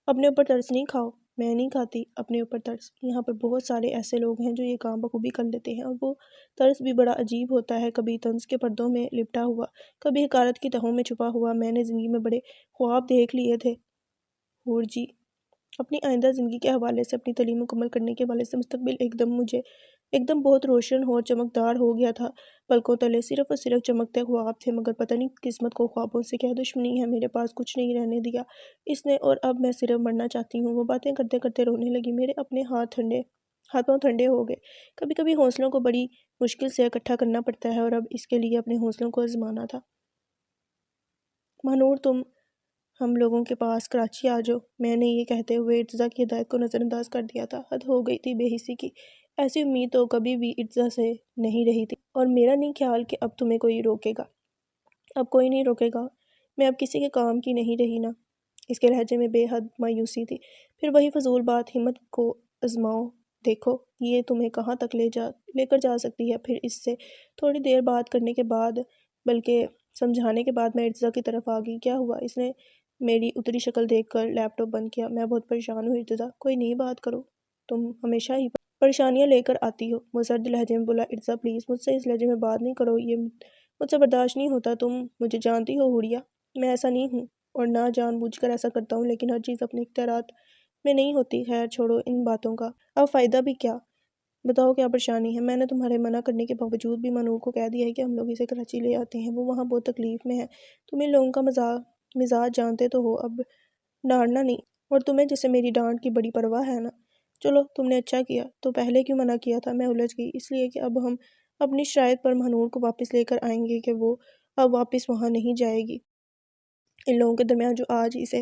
اپنے اوپر ترس نہیں کھاؤ۔ میں نہیں کھاتی اپنے اوپر ترس، یہاں پر بہت سارے ایسے لوگ ہیں جو یہ کام بخوبی کر لیتے ہیں، اور وہ ترس بھی بڑا عجیب ہوتا ہے، کبھی طنز کے پردوں میں لپٹا ہوا، کبھی حقارت کی تہوں میں چھپا ہوا۔ میں نے زندگی میں بڑے خواب دیکھ لیے تھے حور جی، اپنی آئندہ زندگی کے حوالے سے، اپنی تعلیم مکمل کرنے کے حوالے سے۔ مستقبل ایک دم بہت روشن اور چمکدار ہو گیا تھا۔ پلکوں تلے صرف اور صرف چمکتے خواب تھے، مگر پتہ نہیں قسمت کو خوابوں سے کیا دشمنی ہے، میرے پاس کچھ نہیں رہنے دیا اس نے، اور اب میں صرف مرنا چاہتی ہوں۔ وہ باتیں کرتے کرتے رونے لگی۔ میرے اپنے ہاتھوں ٹھنڈے ہو گئے۔ کبھی کبھی حوصلوں کو بڑی مشکل سے اکٹھا کرنا پڑتا ہے، اور اب اس کے لیے اپنے حوصلوں کو آزمانا تھا۔ مہنور، تم ہم لوگوں کے پاس کراچی آ جاؤ۔ میں نے یہ کہتے ہوئے ارتضیٰ کی ہدایت کو نظر انداز کر دیا تھا۔ حد ہو گئی تھی بے حسی کی۔ ایسی امید تو کبھی بھی ارتضیٰ سے نہیں رہی تھی، اور میرا نہیں خیال کہ اب تمہیں کوئی روکے گا۔ اب کوئی نہیں روکے گا، میں اب کسی کے کام کی نہیں رہی نا۔ اس کے لہجے میں بے حد مایوسی تھی۔ پھر وہی فضول بات، ہمت کو آزماؤ، دیکھو یہ تمہیں کہاں تک لے کر جا سکتی ہے۔ پھر اس سے تھوڑی دیر بات کرنے کے بعد، بلکہ سمجھانے کے بعد، میں ارتضیٰ کی طرف آ گئی۔ کیا ہوا؟ اس نے میری اتری شکل دیکھ کر لیپ ٹاپ بند کیا۔ میں بہت پریشان ہوں ارتضیٰ، کوئی نئی بات کرو، تم ہمیشہ ہی پریشانیاں لے کر آتی ہو۔ وہ سرد لہجے میں بولا۔ ارتضیٰ پلیز مجھ سے اس لہجے میں بات نہیں کرو، یہ مجھ سے برداشت نہیں ہوتا۔ تم مجھے جانتی ہو حوریہ، میں ایسا نہیں ہوں، اور نہ جان بوجھ کر ایسا کرتا ہوں، لیکن ہر چیز اپنے اختیارات میں نہیں ہوتی۔ خیر چھوڑو ان باتوں کا، اب فائدہ بھی کیا؟ بتاؤ کیا پریشانی ہے؟ میں نے تمہارے منع کرنے کے باوجود بھی مانور کو کہہ دیا ہے کہ ہم لوگ اسے کراچی لے آتے ہیں، وہ وہاں بہت تکلیف میں ہے۔ تم ان لوگوں کا مزاج جانتے تو ہو، اب ڈانٹنا نہیں، اور تمہیں جیسے میری ڈانٹ کی بڑی پرواہ ہے نا۔ چلو تم نے اچھا کیا، تو پہلے کیوں منع کیا تھا؟ میں الجھ گئی۔ اس لیے کہ اب ہم اپنی شرائط پر مہنور کو واپس لے کر آئیں گے کہ وہ اب واپس وہاں نہیں جائے گی۔ ان لوگوں کے درمیان جو آج اسے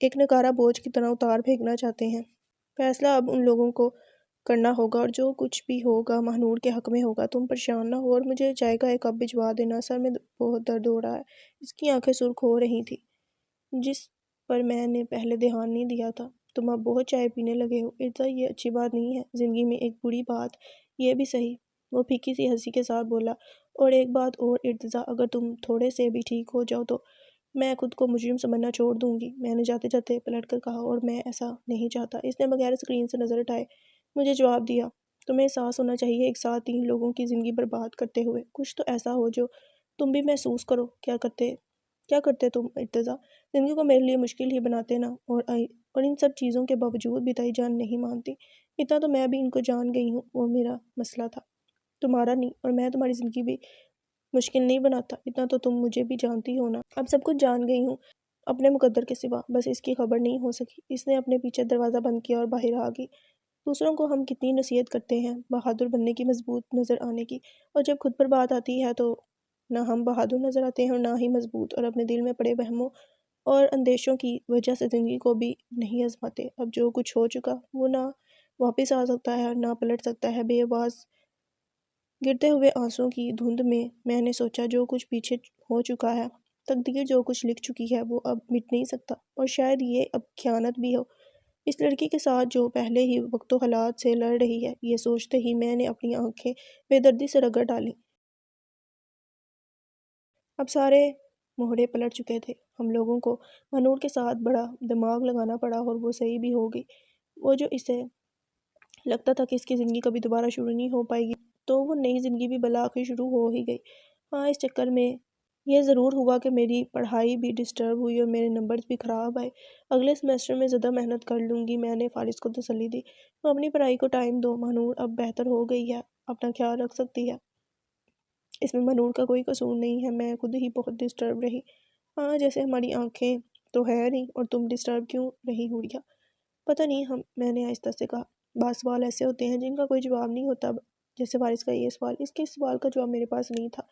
ایک نکارا بوجھ کی طرح اتار پھینکنا چاہتے ہیں، فیصلہ اب ان لوگوں کو کرنا ہوگا، اور جو کچھ بھی ہوگا مہنور کے حق میں ہوگا۔ تم پریشان نہ ہو، اور مجھے چائے کا ایک کپ بھجوا دینا، سر میں بہت درد ہو رہا ہے۔ اس کی آنکھیں سرخ ہو رہی تھیں، جس پر میں نے پہلے دھیان نہیں دیا تھا۔ تم اب بہت چائے پینے لگے ہو ارتضیٰ، یہ اچھی بات نہیں ہے، زندگی میں ایک بری بات۔ یہ بھی صحیح، وہ پھیکی سی ہنسی کے ساتھ بولا۔ اور ایک بات اور ارتضیٰ، اگر تم تھوڑے سے بھی ٹھیک ہو جاؤ تو میں خود کو مجرم سمجھنا چھوڑ دوں گی، میں نے جاتے جاتے پلٹ کر کہا، اور میں ایسا نہیں چاہتا۔ اس نے بغیر اسکرین سے نظر ہٹائے مجھے جواب دیا۔ تمہیں احساس ہونا چاہیے ایک ساتھ 3 لوگوں کی زندگی برباد کرتے ہوئے، کچھ تو ایسا ہو جو تم بھی محسوس کرو۔ کیا کرتے تم ارتضیٰ؟ زندگی کو میرے لیے مشکل ہی بناتے نا، اور ان سب چیزوں کے باوجود بھی تائی جان نہیں مانتی۔ اتنا تو میں بھی ان کو جان گئی ہوں، وہ میرا مسئلہ تھا، تمہارا نہیں، اور میں تمہاری زندگی بھی مشکل نہیں بناتا، اتنا تو تم مجھے بھی جانتی ہو نا۔ اب سب کچھ جان گئی ہوں اپنے مقدر کے سوا، بس اس کی خبر نہیں ہو سکی۔ اس نے اپنے پیچھے دروازہ بند کیا اور باہر آ گئی۔ دوسروں کو ہم کتنی نصیحت کرتے ہیں بہادر بننے کی، مضبوط نظر آنے کی، اور جب خود پر بات آتی ہے تو نہ ہم بہادر نظر آتے ہیں اور نہ ہی مضبوط، اور اپنے دل میں پڑے وہموں اور اندیشوں کی وجہ سے زندگی کو بھی نہیں آزماتے۔ اب جو کچھ ہو چکا وہ نہ واپس آ سکتا ہے نہ پلٹ سکتا ہے۔ بے آواز گرتے ہوئے آنسوؤں کی دھند میں نے سوچا، جو کچھ پیچھے ہو چکا ہے، تقدیر جو کچھ لکھ چکی ہے، وہ اب مٹ نہیں سکتا، اور شاید یہ اب خیانت بھی ہو اس لڑکی کے ساتھ جو پہلے ہی وقت و حالات سے لڑ رہی ہے۔ یہ سوچتے ہی میں نے اپنی آنکھیں بے دردی سے رگڑ ڈالیں۔ اب سارے موہرے پلٹ چکے تھے۔ ہم لوگوں کو مہنور کے ساتھ بڑا دماغ لگانا پڑا اور وہ صحیح بھی ہو گئی۔ وہ جو اسے لگتا تھا کہ اس کی زندگی کبھی دوبارہ شروع نہیں ہو پائے گی، تو وہ نئی زندگی بھی بالآخر شروع ہو ہی گئی۔ ہاں، اس چکر میں یہ ضرور ہوا کہ میری پڑھائی بھی ڈسٹرب ہوئی اور میرے نمبرز بھی خراب آئے۔ اگلے سیمسٹر میں زیادہ محنت کر لوں گی، میں نے فارس کو تسلی دی۔ تو اپنی پڑھائی کو ٹائم دو، مہنور اب بہتر ہو گئی ہے، اپنا خیال رکھ سکتی ہے۔ اس میں مہنور کا کوئی قصور نہیں ہے، میں خود ہی بہت ڈسٹرب رہی۔ ہاں، جیسے ہماری آنکھیں تو ہے نہیں اور تم ڈسٹرب کیوں رہی حوریہ؟ پتہ نہیں، میں نے آہستہ سے کہا۔ بعض سوال ایسے ہوتے ہیں جن کا کوئی جواب نہیں ہوتا، جیسے فارس کا یہ سوال۔ اس کے سوال کا جواب میرے پاس نہیں تھا،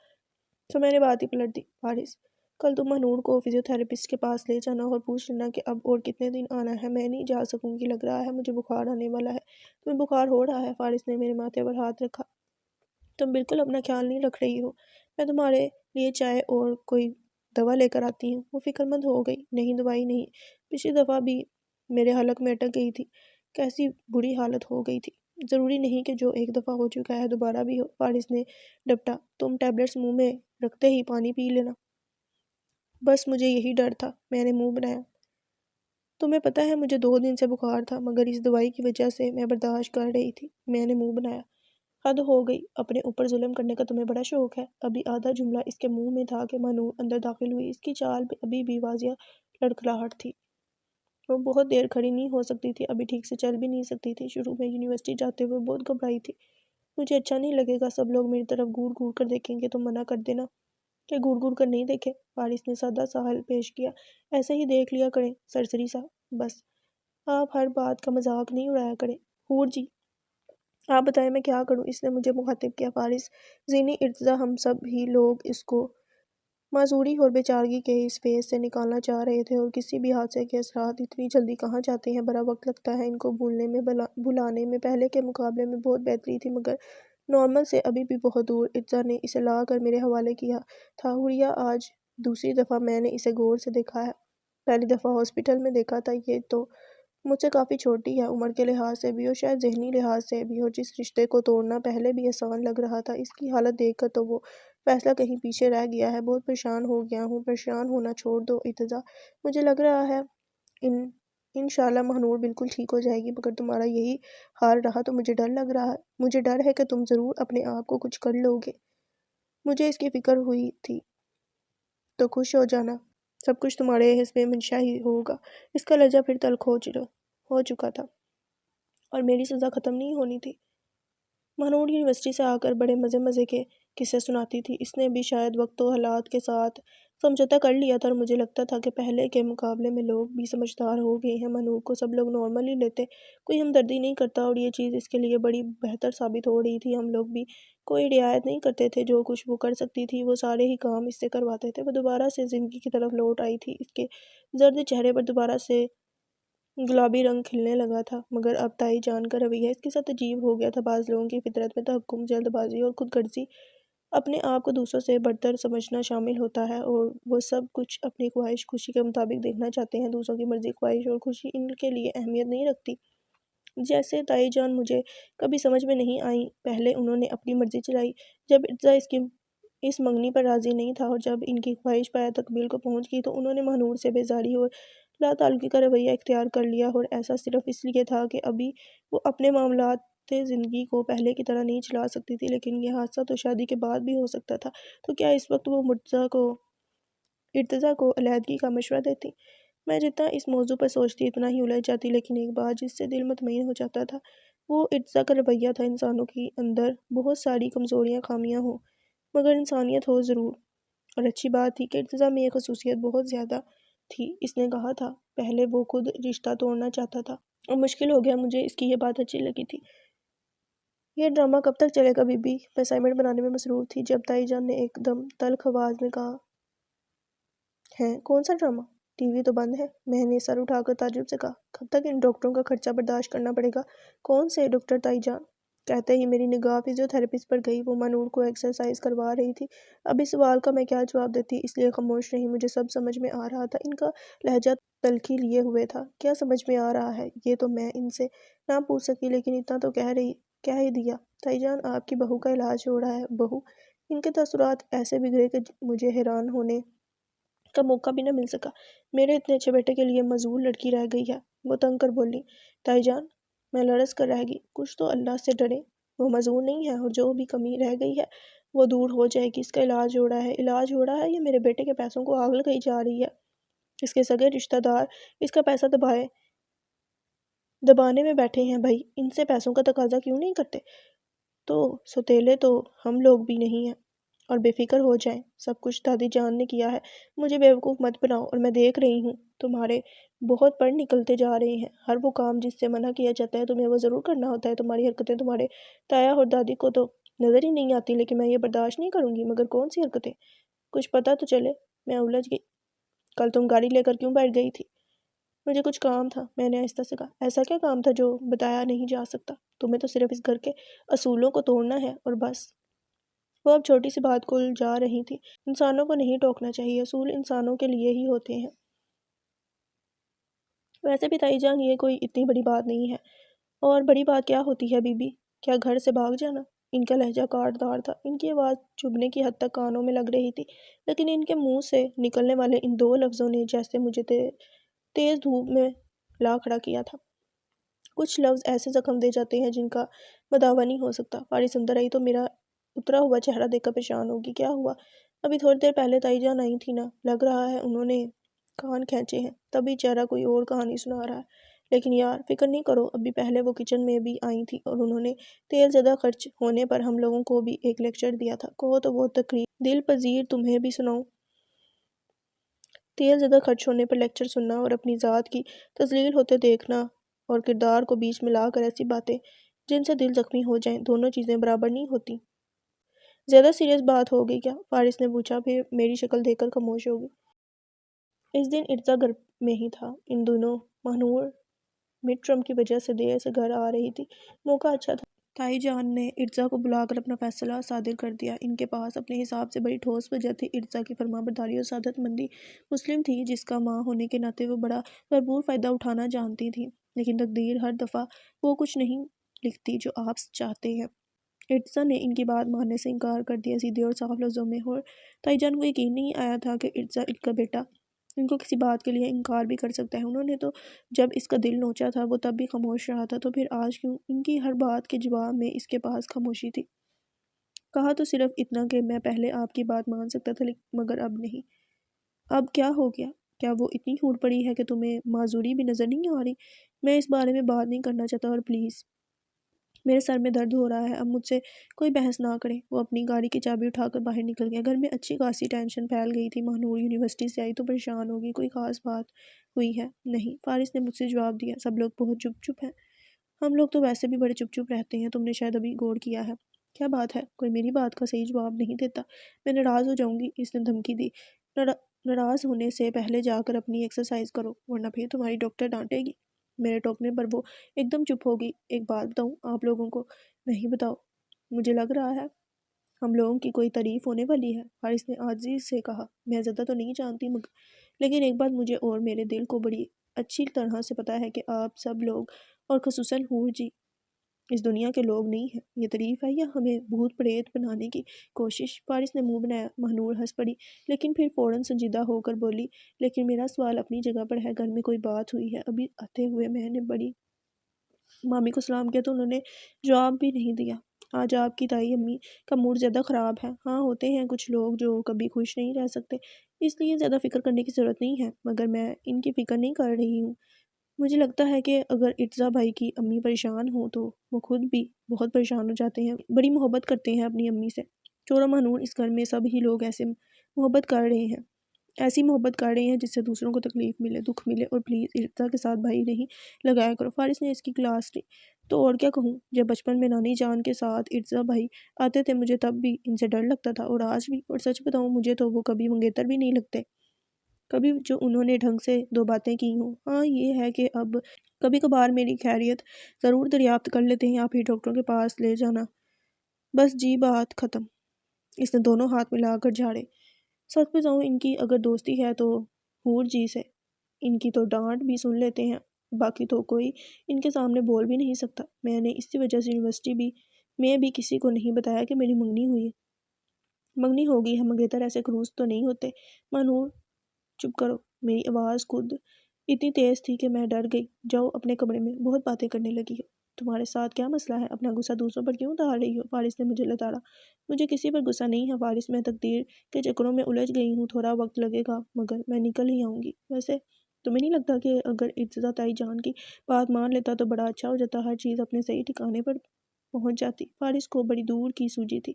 تو میں نے بات ہی پلٹ دی۔ فارس، کل تم مہنور کو فزیو تھراپسٹ کے پاس لے جانا اور پوچھ لینا کہ اب اور کتنے دن آنا ہے۔ میں نہیں جا سکوں گی، لگ رہا ہے مجھے بخار آنے والا ہے۔ تمہیں بخار ہو رہا ہے؟ فارس نے میرے ماتھے پر ہاتھ رکھا۔ تم بالکل اپنا خیال نہیں رکھ رہی ہو، میں تمہارے لیے چائے اور کوئی دوا لے کر آتی ہوں۔ وہ فکر مند ہو گئی۔ نہیں، دوائی نہیں، پچھلی دفعہ بھی میرے حلق میں اٹک گئی تھی، کیسی بری حالت ہو گئی تھی۔ ضروری نہیں کہ جو ایک دفعہ ہو چکا ہے دوبارہ بھی ہو، فارس نے ڈپٹا۔ تم ٹیبلٹس منہ میں رکھتے ہی پانی پی لینا۔ بس مجھے یہی ڈر تھا، میں نے منہ بنایا۔ تمہیں پتہ ہے مجھے 2 دن سے بخار تھا، مگر اس دوائی کی وجہ سے میں برداشت کر رہی تھی، میں نے منہ بنایا۔ حد ہو گئی، اپنے اوپر ظلم کرنے کا تمہیں بڑا شوق ہے۔ ابھی آدھا جملہ اس کے منہ میں تھا کہ مہنور اندر داخل ہوئی۔ اس کی چال ابھی بھی واضح لڑکھڑاہٹ تھی۔ وہ بہت دیر کھڑی نہیں ہو سکتی تھی، ابھی ٹھیک سے چل بھی نہیں سکتی تھی۔ شروع میں یونیورسٹی جاتے ہوئے بہت گھبرائی تھی۔ مجھے اچھا نہیں لگے گا، سب لوگ میری طرف گھور گھور کر دیکھیں گے، تم منع کر دینا کہ گھور گھور کر نہیں دیکھے۔ فارس نے سادہ سا حل پیش کیا۔ ایسے ہی دیکھ لیا کریں، سرسری سا، بس۔ آپ ہر بات کا مذاق نہیں اڑایا کریں۔ حور جی، آپ بتائیں میں کیا کروں؟ اس نے مجھے مخاطب کیا۔ فارس، ذہنی ارتجاع، ہم سب ہی لوگ اس کو معذوری اور بیچارگی کے اس فیز سے نکالنا چاہ رہے تھے، اور کسی بھی حادثے کے اثرات اتنی جلدی کہاں جاتے ہیں، بڑا وقت لگتا ہے ان کو بھولنے میں، بھلانے میں۔ پہلے کے مقابلے میں بہت بہتری تھی، مگر نارمل سے ابھی بھی بہت دور۔ ارتجا نے اسے لا کر میرے حوالے کیا تھا۔ حوریہ، آج دوسری دفعہ میں نے اسے غور سے دیکھا ہے، پہلی دفعہ ہاسپٹل میں دیکھا تھا۔ یہ تو مجھ سے کافی چھوٹی ہے، عمر کے لحاظ سے بھی اور شاید ذہنی لحاظ سے بھی، اور جس رشتے کو توڑنا پہلے بھی آسان لگ رہا تھا، اس کی حالت دیکھ کر تو وہ فیصلہ کہیں پیچھے رہ گیا ہے۔ بہت پریشان ہو گیا ہوں۔ پریشان ہونا چھوڑ دو ارتجا، مجھے لگ رہا ہے انشاءاللہ مہنور بالکل ٹھیک ہو جائے گی، مگر تمہارا یہی حال رہا تو مجھے ڈر لگ رہا ہے۔ مجھے ڈر ہے کہ تم ضرور اپنے آپ کو کچھ کر لو گے۔ مجھے اس کی فکر ہوئی تھی، تو خوش ہو جانا، سب کچھ تمہارے حسب منشا ہی ہوگا۔ اس کا لہجہ پھر تلخ ہو چکا تھا، اور میری سزا ختم نہیں ہونی تھی۔ مہنور یونیورسٹی سے آ کر بڑے مزے کے قصے سناتی تھی۔ اس نے بھی شاید وقت و حالات کے ساتھ سمجھوتہ کر لیا تھا، اور مجھے لگتا تھا کہ پہلے کے مقابلے میں لوگ بھی سمجھدار ہو گئے ہیں۔ مہنور کو سب لوگ نارمل ہی لیتے، کوئی ہمدردی نہیں کرتا، اور یہ چیز اس کے لیے بڑی بہتر ثابت ہو رہی تھی۔ ہم لوگ بھی کوئی رعایت نہیں کرتے تھے، جو کچھ وہ کر سکتی تھی وہ سارے ہی کام اس سے کرواتے تھے۔ وہ دوبارہ سے زندگی کی طرف لوٹ آئی تھی، اس کے زرد چہرے پر دوبارہ سے گلابی رنگ کھلنے لگا تھا، مگر اب تائی جان کا رویہ اس کے ساتھ عجیب ہو گیا تھا۔ بعض لوگوں کی فطرت میں تحکم، جلد بازی اور خود غرضی، اپنے آپ کو دوسروں سے برتر سمجھنا شامل ہوتا ہے، اور وہ سب کچھ اپنی خواہش خوشی کے مطابق دیکھنا چاہتے ہیں۔ دوسروں کی مرضی، خواہش اور خوشی ان کے لیے اہمیت نہیں رکھتی۔ جیسے تائی جان مجھے کبھی سمجھ میں نہیں آئیں۔ پہلے انہوں نے اپنی مرضی چلائی، جب ارتجا اس منگنی پر راضی نہیں تھا، اور جب ان کی خواہش پایہ تکمیل کو پہنچ گئی تو انہوں نے مہنور سے بیزاری اور لا تعلقی کا رویہ اختیار کر لیا، اور ایسا صرف اس لیے تھا کہ ابھی وہ اپنے معاملات زندگی کو پہلے کی طرح نہیں چلا سکتی تھی۔ لیکن یہ حادثہ تو شادی کے بعد بھی ہو سکتا تھا، تو کیا اس وقت وہ ارتجا کو علیحدگی کا مشورہ دیتی؟ میں جتنا اس موضوع پر سوچتی اتنا ہی الجھ جاتی، لیکن ایک بات جس سے دل مطمئن ہو جاتا تھا وہ ارتجا کا رویہ تھا۔ انسانوں کی اندر بہت ساری کمزوریاں، خامیاں ہوں، مگر انسانیت ہو ضرور، اور اچھی بات تھی کہ ارتجا میں یہ خصوصیت بہت زیادہ تھی۔ اس نے کہا تھا پہلے وہ خود رشتہ توڑنا چاہتا تھا، اور مشکل ہو گیا۔ مجھے اس کی یہ بات اچھی لگی تھی۔ یہ ڈرامہ کب تک چلے گا بی بی؟ میں اسائنمنٹ بنانے میں مصروف تھی جب تائی جان نے ایک دم تلخ آواز میں کہا، ہیں کون سا ڈرامہ؟ ٹی وی تو بند ہے۔ میں نے سر اٹھا کر تعجب سے کہا، کب تک ان ڈاکٹروں کا خرچہ برداشت کرنا پڑے گا؟ کون سے ڈاکٹر تائی جان؟ کہتے ہی میری نگاہ فزیو تھراپسٹ پر گئی، وہ مہنور کو ایکسرسائز کروا رہی تھی۔ اب اس سوال کا میں کیا جواب دیتی، اس لیے خاموش رہی۔ مجھے سب سمجھ میں آ رہا تھا، ان کا لہجہ تلخی لیے ہوئے تھا۔ کیا سمجھ میں آ رہا ہے؟ یہ تو میں ان سے نہ پوچھ سکی، لیکن اتنا تو کہہ ہی دیا، تائی جان آپ کی بہو کا علاج ہو رہا ہے۔ بہو؟ ان کے تاثرات ایسے بگڑے کہ مجھے حیران ہونے کا موقع بھی نہ مل سکا۔ میرے اتنے اچھے بیٹے کے لیے معذور لڑکی رہ گئی ہے۔ وہ تنگ کر بولی۔ تائی جان، میں لرز کر رہ گئی۔ کچھ تو اللہ سے ڈرے، وہ معذور نہیں ہے، اور جو بھی کمی رہ گئی ہے وہ دور ہو جائے گی۔ اس کا علاج ہو رہا ہے یا میرے بیٹے کے پیسوں کو آگ لگائی جا رہی ہے؟ اس کے سگے رشتہ دار اس کا پیسہ دبانے میں بیٹھے ہیں۔ بھائی، ان سے پیسوں کا تقاضا کیوں نہیں کرتے؟ تو سوتیلے تو ہم لوگ بھی نہیں ہیں، اور بے فکر ہو جائیں، سب کچھ دادی جان نے کیا ہے۔ مجھے بیوقوف مت بناؤ، اور میں دیکھ رہی ہوں تمہارے بہت پڑھ نکلتے جا رہے ہیں۔ ہر وہ کام جس سے منع کیا جاتا ہے تمہیں وہ ضرور کرنا ہوتا ہے۔ تمہاری حرکتیں تمہارے تایا اور دادی کو تو نظر ہی نہیں آتی، لیکن میں یہ برداشت نہیں کروں گی۔ مگر کون سی حرکتیں؟ کچھ پتہ تو چلے۔ میں الجھ گئی۔ کل تم گاڑی لے کر کیوں بیٹھ گئی تھی؟ مجھے کچھ کام تھا، میں نے آہستہ سے کہا۔ ایسا کیا کام تھا جو بتایا نہیں جا سکتا؟ تمہیں تو صرف اس گھر کے اصولوں کو توڑنا ہے اور بس۔ وہ اب چھوٹی سی بات کو الجھا رہی تھی۔ انسانوں کو نہیں ٹوکنا چاہیے، اصول انسانوں کے لیے ہی ہوتے ہیں۔ ویسے بھی تائی جان، یہ کوئی اتنی بڑی بات نہیں ہے۔ اور بڑی بات کیا ہوتی ہے بی بی؟ کیا گھر سے بھاگ جانا؟ ان کا لہجہ کاٹ دار تھا۔ ان کی آواز چبھنے کی حد تک کانوں میں لگ رہی تھی، لیکن ان کے منہ سے نکلنے والے ان دو لفظوں نے جیسے مجھے تیز دھوپ میں لا کھڑا کیا تھا۔ کچھ لفظ ایسے زخم دے جاتے ہیں جن کا مداوع نہیں ہو سکتا۔ فارس اندر آئی تو میرا اترا ہوا چہرہ دیکھ کر پریشان ہوگی۔ کیا ہوا؟ ابھی تھوڑی دیر پہلے تائی جان آئی تھی نا، لگ رہا ہے انہوں نے کان کھینچے ہیں، تبھی چہرہ کوئی اور کہانی سنا رہا ہے۔ لیکن یار، فکر نہیں کرو، ابھی پہلے وہ کچن میں بھی آئی تھی، اور انہوں نے تیل زیادہ خرچ ہونے پر ہم لوگوں کو بھی ایک لیکچر دیا تھا۔ کہو تو وہ تقریب دل پذیر تمہیں بھی سناؤں؟ تیل زیادہ خرچ ہونے پر لیکچر سننا اور اپنی ذات کی تذلیل ہوتے دیکھنا اور کردار کو بیچ میں لا کر ایسی باتیں جن سے دل زخمی ہو جائیں، دونوں چیزیں برابر نہیں ہوتی۔ زیادہ سیریس بات ہو گئی کیا؟ فارس نے پوچھا، پھر میری شکل دیکھ کر خاموش ہو گئی۔ اس دن ارزا گھر میں ہی تھا۔ ان دنوں مہنور مڈ ٹرم کی وجہ سے دیر سے گھر آ رہی تھی۔ موقع اچھا تھا۔ تائی جان نے ارزا کو بلا کر اپنا فیصلہ صادر کر دیا۔ ان کے پاس اپنے حساب سے بڑی ٹھوس وجہ تھی۔ ارزا کی فرمانبرداری اور سعادت مندی مسلم تھی، جس کا ماں ہونے کے ناطے وہ بڑا بھرپور فائدہ اٹھانا جانتی تھی۔ لیکن تقدیر ہر دفعہ وہ کچھ نہیں لکھتی جو آپ چاہتے ہیں۔ ارزا نے ان کی بات ماننے سے انکار کر دیا، سیدھے اور صاف لفظوں میں، اور تائی جان کو یقین نہیں آیا تھا کہ ارزا ان کا بیٹا ان کو کسی بات کے لیے انکار بھی کر سکتا ہے۔ انہوں نے تو جب اس کا دل نوچا تھا وہ تب بھی خاموش رہا تھا، تو پھر آج کیوں؟ ان کی ہر بات کے جواب میں اس کے پاس خاموشی تھی۔ کہا تو صرف اتنا کہ میں پہلے آپ کی بات مان سکتا تھا، مگر اب نہیں۔ اب کیا ہو گیا؟ کیا وہ اتنی ٹوٹ پڑی ہے کہ تمہیں معذوری بھی نظر نہیں آ رہی؟ میں اس بارے میں بات نہیں کرنا چاہتا، اور پلیز، میرے سر میں درد ہو رہا ہے، اب مجھ سے کوئی بحث نہ کرے۔ وہ اپنی گاڑی کی چابی اٹھا کر باہر نکل گیا۔ گھر میں اچھی خاصی ٹینشن پھیل گئی تھی۔ مہنور یونیورسٹی سے آئی تو پریشان ہوگی۔ کوئی خاص بات ہوئی ہے؟ نہیں، فارس نے مجھ سے جواب دیا۔ سب لوگ بہت چپ چپ ہیں۔ ہم لوگ تو ویسے بھی بڑے چپ چپ رہتے ہیں، تم نے شاید ابھی غور کیا ہے۔ کیا بات ہے؟ کوئی میری بات کا صحیح جواب نہیں دیتا، میں ناراض ہو جاؤں گی۔ اس نے دھمکی دی۔ ناراض ہونے سے پہلے جا کر اپنی ایکسرسائز کرو، ورنہ پھر تمہاری ڈاکٹر ڈانٹے گی۔ میرے ٹوکنے پر وہ ایک دم چپ ہو گئی۔ ایک بات بتاؤں آپ لوگوں کو؟ نہیں، بتاؤ۔ مجھے لگ رہا ہے ہم لوگوں کی کوئی تعریف ہونے والی ہے، فارس نے عاجزی سے کہا۔ میں زیادہ تو نہیں جانتی، لیکن ایک بات مجھے اور میرے دل کو بڑی اچھی طرح سے پتہ ہے کہ آپ سب لوگ، اور خصوصاً حور جی، اس دنیا کے لوگ نہیں ہیں۔ یہ تعریف ہے یا ہمیں بھوت پریت بنانے کی کوشش؟ فارس نے منہ بنایا۔ مہنور ہنس پڑی، لیکن پھر فوراً سنجیدہ ہو کر بولی، لیکن میرا سوال اپنی جگہ پر ہے۔ گھر میں کوئی بات ہوئی ہے؟ ابھی آتے ہوئے میں نے بڑی مامی کو سلام کیا تو انہوں نے جواب بھی نہیں دیا۔ آج آپ کی تائی امی کا موڈ زیادہ خراب ہے۔ ہاں، ہوتے ہیں کچھ لوگ جو کبھی خوش نہیں رہ سکتے، اس لیے زیادہ فکر کرنے کی ضرورت نہیں ہے، مگر میں ان کی فکر نہیں کر رہی ہوں۔ مجھے لگتا ہے کہ اگر ارزا بھائی کی امی پریشان ہوں تو وہ خود بھی بہت پریشان ہو جاتے ہیں، بڑی محبت کرتے ہیں اپنی امی سے۔ چورا مہنور، اس گھر میں سب ہی لوگ ایسی محبت کر رہے ہیں جس سے دوسروں کو تکلیف ملے، دکھ ملے، اور پلیز ارزا کے ساتھ بھائی نہیں لگایا کرو۔ فارس نے اس کی کلاس لی۔ تو اور کیا کہوں؟ جب بچپن میں نانی جان کے ساتھ ارزا بھائی آتے تھے مجھے تب بھی ان سے ڈر لگتا تھا، اور آج بھی۔ اور سچ بتاؤں مجھے تو وہ کبھی منگیتر بھی نہیں لگتے، کبھی جو انہوں نے ڈھنگ سے دو باتیں کی ہوں۔ ہاں، یہ ہے کہ اب کبھی کبھار میری خیریت ضرور دریافت کر لیتے ہیں، یا پھر ڈاکٹر کے پاس لے جانا۔ بس جی، بات ختم۔ اس نے دونوں ہاتھ ملا کر جھاڑے۔ سچ بتاؤں ان کی اگر دوستی ہے تو حور جی سے۔ ان کی تو ڈانٹ بھی سن لیتے ہیں، باقی تو کوئی ان کے سامنے بول بھی نہیں سکتا۔ میں نے اسی وجہ سے یونیورسٹی میں بھی کسی کو نہیں بتایا کہ میری منگنی ہوگی ہے۔ منگیتر ایسے خروس تو نہیں ہوتے۔ مہنور چپ کرو۔ میری آواز خود اتنی تیز تھی کہ میں ڈر گئی۔ جاؤ اپنے کمرے میں، بہت باتیں کرنے لگی ہو۔ تمہارے ساتھ کیا مسئلہ ہے؟ اپنا غصہ دوسروں پر کیوں ڈال رہی ہو؟ فارس نے مجھے لتاڑا۔ مجھے کسی پر غصہ نہیں ہے فارس، میں تقدیر کے چکروں میں الجھ گئی ہوں، تھوڑا وقت لگے گا مگر میں نکل ہی آؤں گی۔ ویسے تمہیں نہیں لگتا کہ اگر ارتضیٰ تائی جان کی بات مان لیتا تو بڑا اچھا ہو جاتا، ہر چیز اپنے صحیح ٹھکانے پر پہنچ جاتی؟ فارس کو بڑی دور کی سوجی تھی۔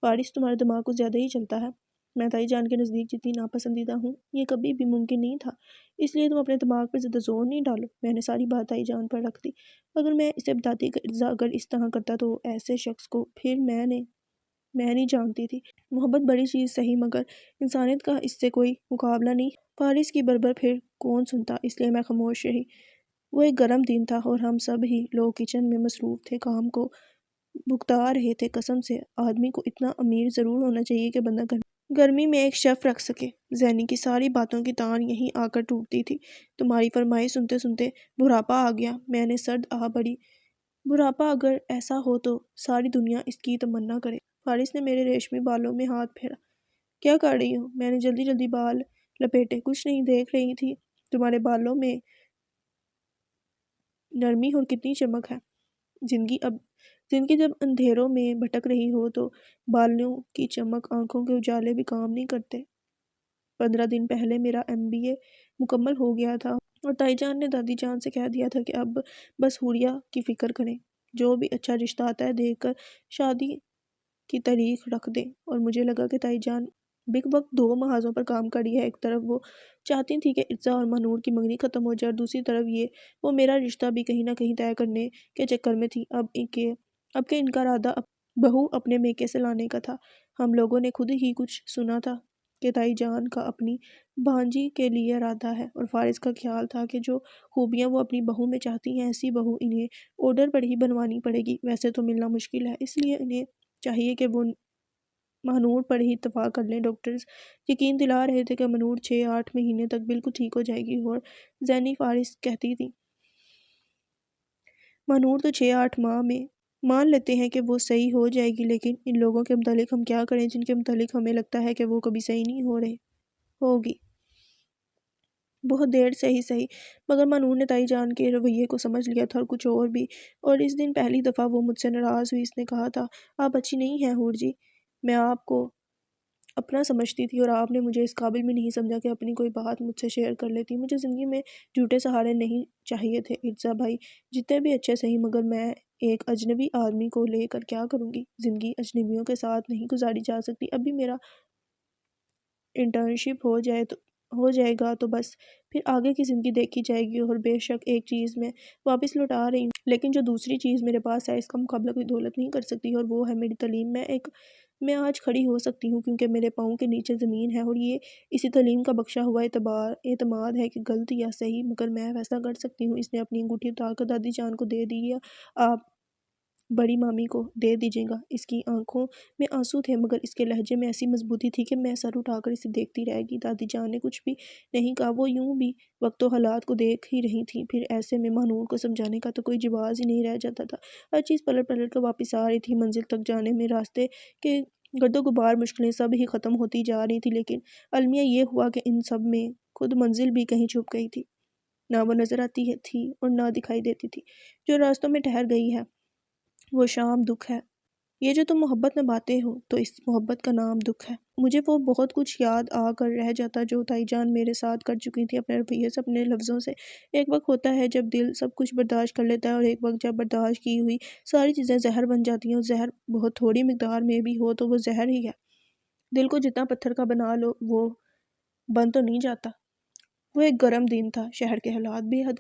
فارس تمہارے دماغ کو زیادہ ہی چلتا ہے، میں تائی جان کے نزدیک جتنی ناپسندیدہ ہوں یہ کبھی بھی ممکن نہیں تھا، اس لیے تم اپنے دماغ پر زیادہ زور نہیں ڈالو۔ میں نے ساری بات تائی جان پر رکھ دی۔ اگر میں اسے بتاتی کہ ارتضیٰ اگر اس طرح کرتا تو ایسے شخص کو پھر میں نہیں جانتی تھی۔ محبت بڑی چیز صحیح مگر انسانیت کا اس سے کوئی مقابلہ نہیں۔ فارس کی بربر پھر کون سنتا، اس لیے میں خاموش رہی۔ وہ ایک گرم دن تھا اور ہم سب ہی لوگ کچن میں مصروف تھے، کام کو بھگتا رہے تھے۔ قسم سے آدمی کو اتنا امیر ضرور ہونا چاہیے کہ بندہ گرمی میں ایک شیف رکھ سکے۔ زینی کی ساری باتوں کی تان یہیں آ کر ٹوٹتی تھی۔ تمہاری فرمائش سنتے سنتے بڑھاپا آ گیا، میں نے سرد آہ بھری۔ بڑھاپا اگر ایسا ہو تو ساری دنیا اس کی تمنا کرے۔ فارس نے میرے ریشمی بالوں میں ہاتھ پھیرا۔ کیا کر رہی ہو؟ میں نے جلدی جلدی بال لپیٹے۔ کچھ نہیں، دیکھ رہی تھی تمہارے بالوں میں نرمی اور کتنی چمک ہے۔ زندگی جب اندھیروں میں بھٹک رہی ہو تو بالوں کی چمک، آنکھوں کے اجالے بھی کام نہیں کرتے۔ 15 دن پہلے میرا MBA مکمل ہو گیا تھا اور تائی جان نے دادی جان سے کہہ دیا تھا کہ اب بس حوریہ کی فکر کریں، جو بھی اچھا رشتہ آتا ہے دیکھ کر شادی کی تاریخ رکھ دیں۔ اور مجھے لگا کہ تائی جان بک وقت 2 محاذوں پر کام کر رہی ہے۔ ایک طرف وہ چاہتی تھی کہ ارتضیٰ اور مہنور کی منگنی ختم ہو جائے اور دوسری طرف وہ میرا رشتہ بھی کہیں نہ کہیں طے کرنے کے چکر میں تھی۔ اب کہ ان کا ارادہ بہو اپنے میکے سے لانے کا تھا۔ ہم لوگوں نے خود ہی کچھ سنا تھا کہ تائی جان کا اپنی بھانجی کے لیے ارادہ ہے، اور فارس کا خیال تھا کہ جو خوبیاں وہ اپنی بہو میں چاہتی ہیں ایسی بہو انہیں آرڈر پر ہی بنوانی پڑے گی۔ ویسے تو ملنا مشکل ہے، اس لیے انہیں چاہیے کہ وہ مہنور پر ہی اتفاق کر لیں۔ ڈاکٹرز یقین دلا رہے تھے کہ مہنور 6-8 مہینے تک بالکل ٹھیک ہو جائے گی، اور زینی فارس کہتی تھی مہنور تو 6-8 ماہ میں مان لیتے ہیں کہ وہ صحیح ہو جائے گی، لیکن ان لوگوں کے متعلق ہم کیا کریں جن کے متعلق ہمیں لگتا ہے کہ وہ کبھی صحیح نہیں ہوگی۔ بہت دیر سے ہی صحیح، مگر مہنور نے تائی جان کے رویے کو سمجھ لیا تھا اور کچھ اور بھی۔ اور اس دن پہلی دفعہ وہ مجھ سے ناراض ہوئی۔ اس نے کہا تھا آپ اچھی نہیں ہیں حور جی، میں آپ کو اپنا سمجھتی تھی اور آپ نے مجھے اس قابل بھی نہیں سمجھا کہ اپنی کوئی بات مجھ سے شیئر کر لیتی۔ مجھے زندگی میں جھوٹے سہارے نہیں چاہیے تھے ارتضیٰ بھائی، جتنے بھی اچھے صحیح، مگر میں ایک اجنبی آدمی کو لے کر کیا کروں گی؟ زندگی اجنبیوں کے ساتھ نہیں گزاری جا سکتی۔ ابھی میرا انٹرنشپ ہو جائے گا تو بس پھر آگے کی زندگی دیکھی جائے گی۔ اور بے شک ایک چیز میں واپس لوٹا رہی ہوں، لیکن جو دوسری چیز میرے پاس ہے اس کا مقابلہ کوئی دولت نہیں کر سکتی، اور وہ ہے میری تعلیم۔ میں آج کھڑی ہو سکتی ہوں کیونکہ میرے پاؤں کے نیچے زمین ہے، اور یہ اسی تعلیم کا بخشا ہوا اعتماد ہے کہ غلط یا صحیح مگر میں فیصلہ کر سکتی ہوں۔ اس نے اپنی انگوٹھی اٹھا کر دادی جان کو دے دی۔ یا آپ بڑی مامی کو دے دیجیے گا۔ اس کی آنکھوں میں آنسو تھے مگر اس کے لہجے میں ایسی مضبوطی تھی کہ میں سر اٹھا کر اسے دیکھتی رہ گئی۔ دادی جان نے کچھ بھی نہیں کہا، وہ یوں بھی وقت و حالات کو دیکھ ہی رہی تھی۔ پھر ایسے میں مہنور کو سمجھانے کا تو کوئی جواز ہی نہیں رہ جاتا تھا۔ ہر چیز پلٹ کر واپس آ رہی تھی۔ منزل تک جانے میں راستے کے گرد و غبار، مشکلیں سب ہی ختم ہوتی جا رہی تھی، لیکن المیہ یہ ہوا کہ ان سب میں خود منزل بھی کہیں چھپ گئی تھی۔ نہ وہ نظر آتی تھی اور نہ دکھائی دیتی تھی۔ جو راستوں میں ٹھہر گئی ہے وہ شام دکھ ہے۔ یہ جو تم محبت نبھاتے ہو تو اس محبت کا نام دکھ ہے۔ مجھے وہ بہت کچھ یاد آ کر رہ جاتا جو تائی جان میرے ساتھ کر چکی تھی، اپنے رویے سے، اپنے لفظوں سے۔ ایک وقت ہوتا ہے جب دل سب کچھ برداشت کر لیتا ہے، اور ایک وقت جب برداشت کی ہوئی ساری چیزیں زہر بن جاتی ہیں، اور زہر بہت تھوڑی مقدار میں بھی ہو تو وہ زہر ہی ہے۔ دل کو جتنا پتھر کا بنا لو وہ بن تو نہیں جاتا۔ وہ ایک گرم دن تھا، شہر کے حالات بے حد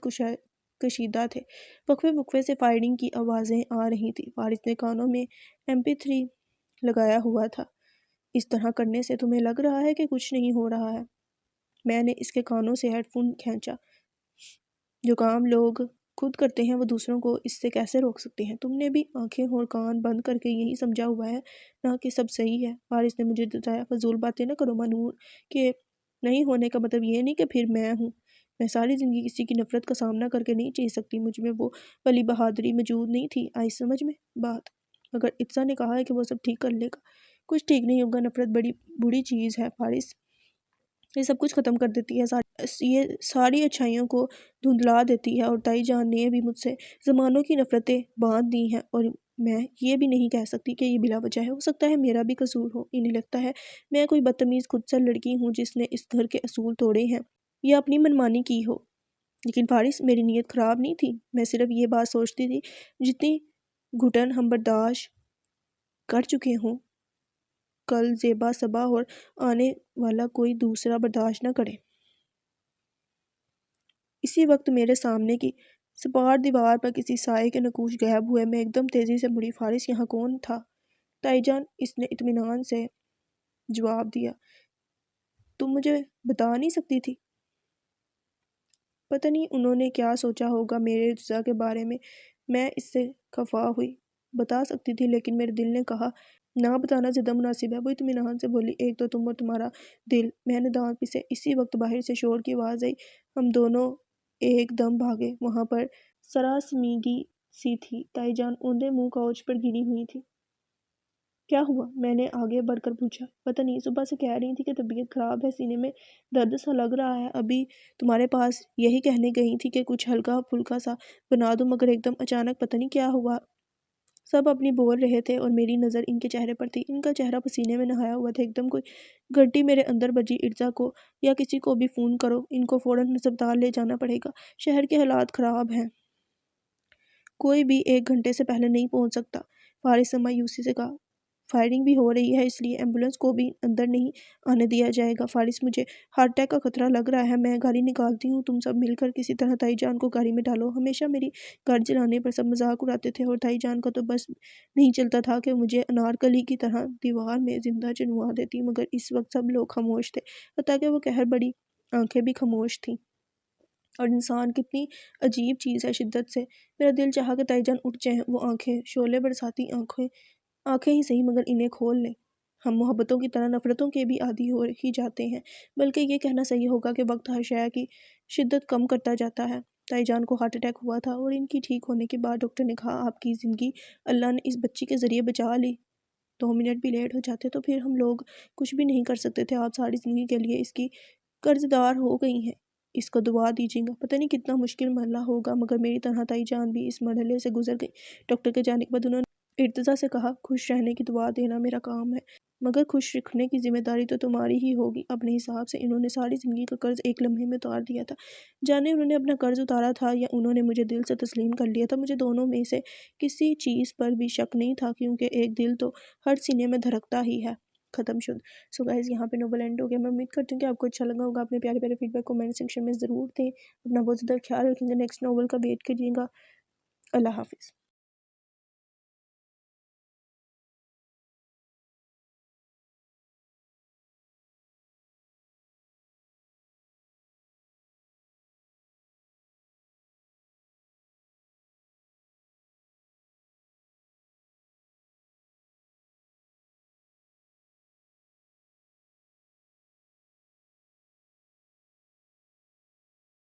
کشیدہ تھے۔ وقفے سے فائرنگ کی آوازیں آ رہی تھیں۔ فارس نے کانوں میں MP3 لگایا ہوا تھا۔ اس طرح کرنے سے تمہیں لگ رہا ہے کہ کچھ نہیں ہو رہا ہے؟ میں نے اس کے کانوں سے ہیڈ فون کھینچا۔ جو کام لوگ خود کرتے ہیں وہ دوسروں کو اس سے کیسے روک سکتے ہیں؟ تم نے بھی آنکھیں اور کان بند کر کے یہی سمجھا ہوا ہے نا کہ سب صحیح ہے؟ فارس نے مجھے بتایا۔ فضول باتیں نہ کرو مہنور، کہ نہیں ہونے کا مطلب یہ نہیں کہ پھر میں ہوں۔ میں ساری زندگی کسی کی نفرت کا سامنا کر کے نہیں جی سکتی۔ مجھ میں وہ والی بہادری موجود نہیں تھی۔ آئی سمجھ میں بات؟ اگر ارتضیٰ نے کہا ہے کہ وہ سب ٹھیک کر لے گا، کچھ ٹھیک نہیں ہوگا۔ نفرت بڑی بری چیز ہے فارس، یہ سب کچھ ختم کر دیتی ہے، یہ ساری اچھائیوں کو دھندلا دیتی ہے۔ اور تائی جان نے بھی مجھ سے زمانوں کی نفرتیں باندھ دی ہیں، اور میں یہ بھی نہیں کہہ سکتی کہ یہ بلا وجہ ہے۔ ہو سکتا ہے میرا بھی قصور ہو، انہیں لگتا ہے میں کوئی بدتمیز خودسر لڑکی ہوں جس نے اس گھر کے اصول توڑے ہیں یا اپنی منمانی کی ہو۔ لیکن فارس، میری نیت خراب نہیں تھی، میں صرف یہ بات سوچتی تھی جتنی گھٹن ہم برداشت کر چکے ہوں، کل زیبا صبا اور آنے والا کوئی دوسرا برداشت نہ کرے۔ اسی وقت میرے سامنے کی سپاٹ دیوار پر کسی سائے کے نقوش غائب ہوئے۔ میں ایک دم تیزی سے مڑی۔ فارس یہاں کون تھا؟ تائی جان، اس نے اطمینان سے جواب دیا۔ تم مجھے بتا نہیں سکتی تھی؟ پتہ نہیں انہوں نے کیا سوچا ہوگا میرے اجزاء کے بارے میں۔ میں اس سے خفا ہوئی۔ بتا سکتی تھی، لیکن میرے دل نے کہا نہ بتانا زیادہ مناسب ہے۔ وہ اطمینان سے بولی، ایک تو تم اور تمہارا دل۔ میں نے دانت پیسے۔ اسی وقت باہر سے شور کی آواز آئی۔ ہم دونوں ایک دم بھاگے۔ وہاں پر سراسمیگی سی تھی۔ تائی جان اوندے منہ کاؤچ پر گری ہوئی تھی۔ کیا ہوا؟ میں نے آگے بڑھ کر پوچھا۔ پتہ نہیں، صبح سے کہہ رہی تھی کہ طبیعت خراب ہے، سینے میں درد سا لگ رہا ہے۔ ابھی تمہارے پاس یہی کہنے گئی تھی کہ کچھ ہلکا پھلکا سا بنا دوں، مگر ایک دم اچانک پتہ نہیں کیا ہوا۔ سب اپنی بول رہے تھے اور میری نظر ان کے چہرے پر تھی۔ ان کا چہرہ پسینے میں نہایا ہوا تھا۔ ایک دم کوئی گھنٹی میرے اندر بجی۔ ارزا کو یا کسی کو بھی فون کرو، ان کو فوراً ہسپتال لے جانا پڑے گا۔ شہر کے حالات خراب ہیں، کوئی بھی 1 گھنٹے سے پہلے نہیں پہنچ سکتا۔ فارس نے مایوسی سے کہا، فائرنگ بھی ہو رہی ہے، اس لیے ایمبولینس کو بھی اندر نہیں آنے دیا جائے گا۔ فارس، مجھے ہارٹ اٹیک کا خطرہ لگ رہا ہے، میں گاڑی نکالتی ہوں، تم سب مل کر کسی طرح تائی جان کو گاڑی میں ڈالو۔ ہمیشہ میری گاڑی چلانے پر سب مذاق اڑاتے تھے، اور تائی جان کا تو بس نہیں چلتا تھا کہ مجھے انارکلی کی طرح دیوار میں زندہ چنوا دیتی۔ مگر اس وقت سب لوگ خاموش تھے، حتیٰ کہ وہ قہر بڑی آنکھیں بھی خاموش تھیں۔ اور انسان کتنی عجیب چیز ہے شدت سے۔ میرا دل چاہا کہ تائی جان اٹھ جائیں، وہ آنکھیں، شعلے برساتی آنکھیں ہی صحیح مگر انہیں کھول لیں۔ ہم محبتوں کی طرح نفرتوں کے بھی عادی ہو ہی جاتے ہیں، بلکہ یہ کہنا صحیح ہوگا کہ وقت ہر شے کی شدت کم کرتا جاتا ہے۔ تائی جان کو ہارٹ اٹیک ہوا تھا، اور ان کی ٹھیک ہونے کے بعد ڈاکٹر نے کہا آپ کی زندگی اللہ نے اس بچی کے ذریعے بچا لی۔ 2 منٹ بھی لیٹ ہو جاتے تو پھر ہم لوگ کچھ بھی نہیں کر سکتے تھے۔ آپ ساری زندگی کے لیے اس کی قرض دار ہو گئی ہیں، اس کو دعا دیجیے گا۔ پتہ نہیں کتنا مشکل مرحلہ ہوگا، مگر میری طرح تائی جان بھی اس مرحلے سے گزر گئی۔ ڈاکٹر کے جانے کے بعد انہوں نے ارتضیٰ سے کہا، خوش رہنے کی دعا دینا میرا کام ہے، مگر خوش رکھنے کی ذمہ داری تو تمہاری ہی ہوگی۔ اپنے حساب سے انہوں نے ساری زندگی کا قرض ایک لمحے میں اتار دیا تھا۔ جانے انہوں نے اپنا قرض اتارا تھا یا انہوں نے مجھے دل سے تسلیم کر لیا تھا، مجھے دونوں میں سے کسی چیز پر بھی شک نہیں تھا، کیونکہ ایک دل تو ہر سینے میں دھڑکتا ہی ہے۔ ختم شد۔ سو گائز، یہاں پہ نوبل اینڈ ہو گیا۔ میں امید کرتی ہوں کہ آپ کو اچھا لگا ہوگا۔ اپنے پیارے پیارے فیڈ بیک کمنٹ سیکشن میں ضرور دیں۔ اپنا بہت زیادہ خیال رکھیں گے۔ نیکسٹ نوبل کا ویٹ کریے گا۔ اللہ حافظ۔